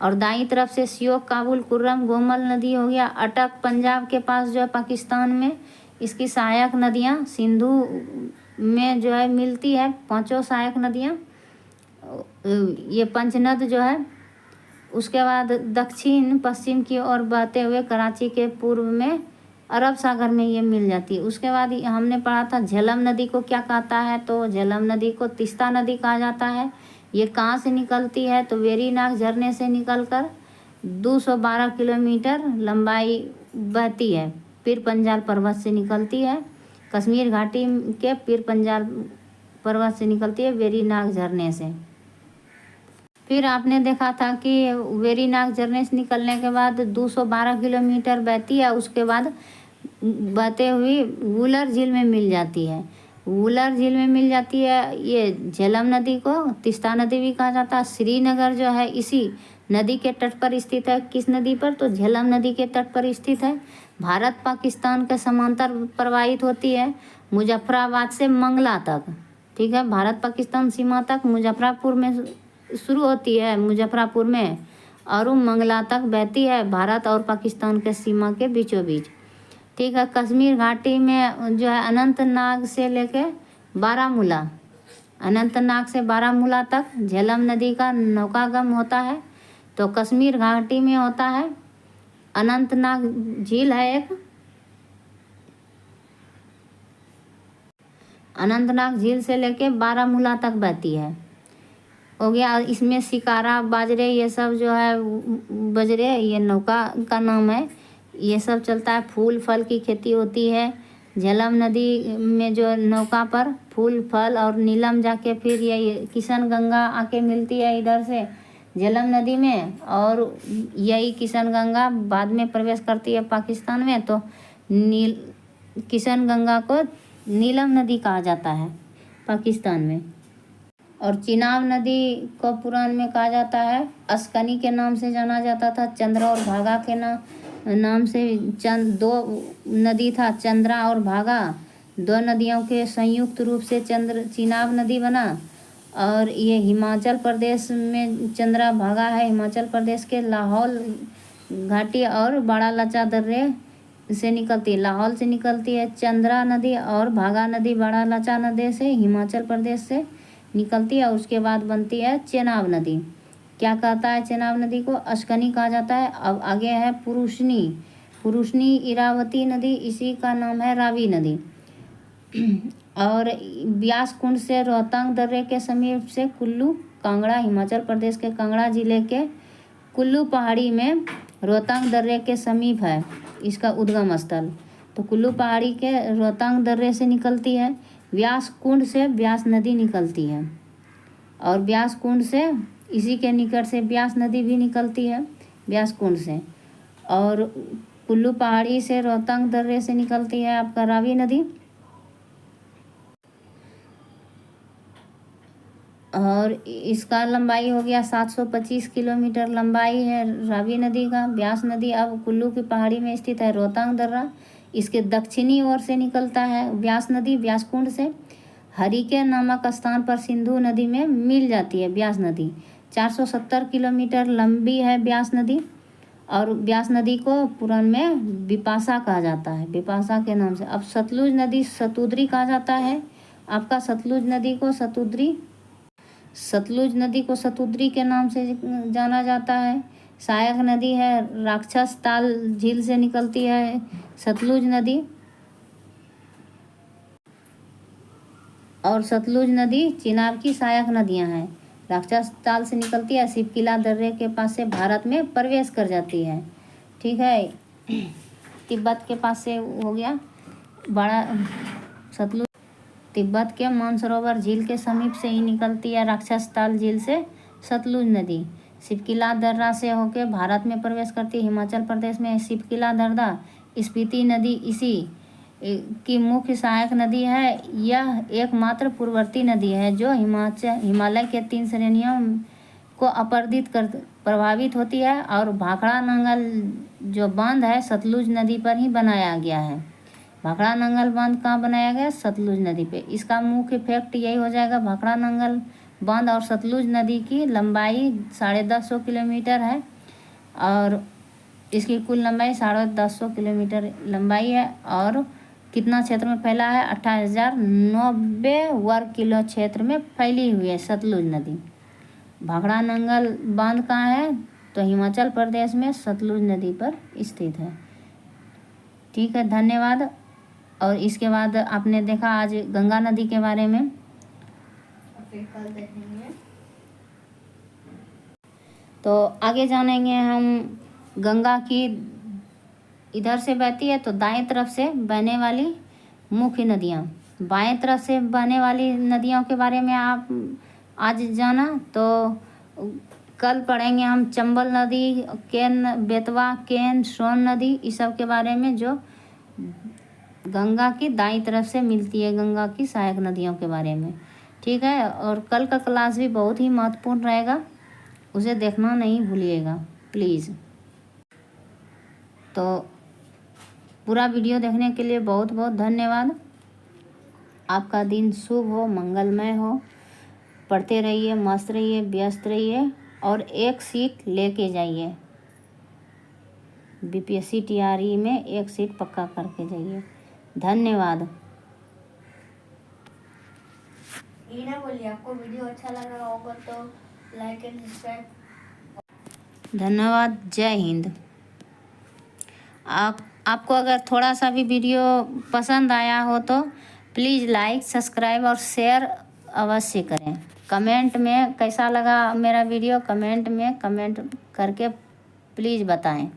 और दाईं तरफ से श्योक, काबुल, कुर्रम, गोमल नदी हो गया। अटक पंजाब के पास जो है पाकिस्तान में, इसकी सहायक नदियां सिंधु में जो है मिलती है, 5 सहायक नदियां, ये पंचनद जो है। उसके बाद दक्षिण पश्चिम की ओर बहते हुए कराची के पूर्व में अरब सागर में ये मिल जाती है। उसके बाद हमने पढ़ा था झेलम नदी को क्या कहता है, तो झेलम नदी को तीस्ता नदी कहा जाता है। ये कहाँ से निकलती है, तो वेरीनाग झरने से निकलकर 212 किलोमीटर लंबाई बहती है, पीर पंजाल पर्वत से निकलती है। कश्मीर घाटी के पीर पंजाल पर्वत से निकलती है, वेरीनाग झरने से। फिर आपने देखा था कि वेरीनाग झरने से निकलने के बाद 212 किलोमीटर बहती है। उसके बाद बहते हुई वुलर झील में मिल जाती है। वुलर झील में मिल जाती है। ये झेलम नदी को तीस्ता नदी भी कहा जाता है। श्रीनगर जो है इसी नदी के तट पर स्थित है। किस नदी पर, तो झेलम नदी के तट पर स्थित है। भारत पाकिस्तान के समांतर प्रवाहित होती है, मुजफ्फराबाद से मंगला तक। ठीक है, भारत पाकिस्तान सीमा तक मुजफ्फरपुर में शुरू होती है, मुजफ्फरपुर में, और मंगला तक बहती है, भारत और पाकिस्तान के सीमा के बीचों बीच। ठीक है, कश्मीर घाटी में जो है अनंतनाग से लेके बारामूला, अनंतनाग से बारामूला तक झेलम नदी का नौकागम होता है। तो कश्मीर घाटी में होता है, अनंतनाग झील है एक, अनंतनाग झील से लेके बारामूला तक बहती है, हो गया। इसमें शिकारा, बाजरे, ये सब जो है, बजरे ये नौका का नाम है, ये सब चलता है। फूल फल की खेती होती है झेलम नदी में, जो नौका पर फूल फल, और नीलम जाके फिर ये किशन गंगा आके मिलती है इधर से झेलम नदी में। और यही किशन गंगा बाद में प्रवेश करती है पाकिस्तान में, तो किशन गंगा को नीलम नदी कहा जाता है पाकिस्तान में। और चिनाब नदी को पुराण में कहा जाता है अस्कनी के नाम से जाना जाता था। चंद्र और भागा के नाम से दो नदी था, चंद्रा और भागा, 2 नदियों के संयुक्त रूप से चिनाब नदी बना। और ये हिमाचल प्रदेश में चंद्रा भागा है, हिमाचल प्रदेश के लाहौल घाटी और बड़ा लचा दर्रे से निकलती है, लाहौल से निकलती है। चंद्रा नदी और भागा नदी बड़ा लचा नदी से हिमाचल प्रदेश से निकलती है। और उसके बाद बनती है चेनाब नदी। क्या कहता है चेनाब नदी को? अश्कनी कहा जाता है। अब आगे है पुरुषनी। पुरुषनी इरावती नदी, इसी का नाम है रावी नदी। और ब्यास कुंड से रोहतांग दर्रे के समीप से कुल्लू, कांगड़ा, हिमाचल प्रदेश के कांगड़ा जिले के कुल्लू पहाड़ी में रोहतांग दर्रे के समीप है इसका उद्गम स्थल। तो कुल्लू पहाड़ी के रोहतांग दर्रे से निकलती है। व्यास कुंड से ब्यास नदी निकलती है। और ब्यास कुंड से इसी के निकट से ब्यास नदी भी निकलती है, ब्यास कुंड से। और कुल्लू पहाड़ी से रोहतांग दर्रे से निकलती है आपका रावी नदी। और इसका लंबाई हो गया 725 किलोमीटर लंबाई है रावी नदी का। ब्यास नदी अब कुल्लू की पहाड़ी में स्थित है। रोहतांग दर्रा इसके दक्षिणी ओर से निकलता है। ब्यास नदी ब्यास कुंड से हरिके नामक स्थान पर सिंधु नदी में मिल जाती है। ब्यास नदी 470 किलोमीटर लंबी है ब्यास नदी। और ब्यास नदी को पुराण में बिपाशा कहा जाता है, बिपाशा के नाम से। अब सतलुज नदी सतुद्री कहा जाता है आपका। सतलुज नदी को सतुद्री के नाम से जाना जाता है। सहायक नदी है, राक्षस ताल झील से निकलती है सतलुज नदी। और सतलुज नदी चिनाब की सहायक नदियां हैं। राक्षस ताल से निकलती है, शिवकिला दर्रे के पास से भारत में प्रवेश कर जाती है। ठीक है, तिब्बत के पास से हो गया बड़ा सतलुज। तिब्बत के मानसरोवर झील के समीप से ही निकलती है राक्षस ताल झील से सतलुज नदी। शिवकिला दर्रा से होकर भारत में प्रवेश करती है। हिमाचल प्रदेश में शिवकिला दर्रा स्पीति नदी इसी की मुख्य सहायक नदी है। यह एकमात्र पूर्ववर्ती नदी है जो हिमालय के 3 श्रेणियों को अपरदित कर प्रभावित होती है। और भाखड़ा नंगल जो बांध है सतलुज नदी पर ही बनाया गया है। भाखड़ा नंगल बांध कहाँ बनाया गया? सतलुज नदी पे। इसका मुख्य फैक्ट यही हो जाएगा, भाखड़ा नंगल बांध और सतलुज नदी की लंबाई 150 किलोमीटर है। और इसकी कुल लंबाई 150 किलोमीटर लंबाई है। और कितना क्षेत्र में फैला है? 28,090 वर्ग किलो क्षेत्र में फैली हुई है सतलुज नदी। भाखड़ा नंगल बांध कहाँ है? तो हिमाचल प्रदेश में सतलुज नदी पर स्थित है। ठीक है, धन्यवाद। और इसके बाद आपने देखा आज गंगा नदी के बारे में। फिर कल देखेंगे। तो आगे जानेंगे हम गंगा की इधर से बहती है तो दाएं तरफ से बहने वाली मुख्य नदियाँ। बाएं तरफ से बहने वाली नदियों के बारे में आप आज जाना, तो कल पढ़ेंगे हम चंबल नदी, केन, बेतवा, केन, सोन नदी, इस सब के बारे में जो गंगा की दाईं तरफ से मिलती है, गंगा की सहायक नदियों के बारे में। ठीक है, और कल का क्लास भी बहुत ही महत्वपूर्ण रहेगा, उसे देखना नहीं भूलिएगा प्लीज़। तो पूरा वीडियो देखने के लिए बहुत बहुत धन्यवाद। आपका दिन शुभ हो, मंगलमय हो। पढ़ते रहिए, मस्त रहिए, व्यस्त रहिए और एक सीट लेके जाइए। बीपीएससी टीआरई में एक सीट पक्का करके जाइए। धन्यवाद। ये ना बोलिए, आपको वीडियो अच्छा लग रहा होगा तो लाइक एंड सब्सक्राइब। धन्यवाद। जय हिंद। आपको अगर थोड़ा सा भी वीडियो पसंद आया हो तो प्लीज़ लाइक, सब्सक्राइब और शेयर अवश्य करें। कमेंट में कैसा लगा मेरा वीडियो, कमेंट में कमेंट करके प्लीज़ बताएं।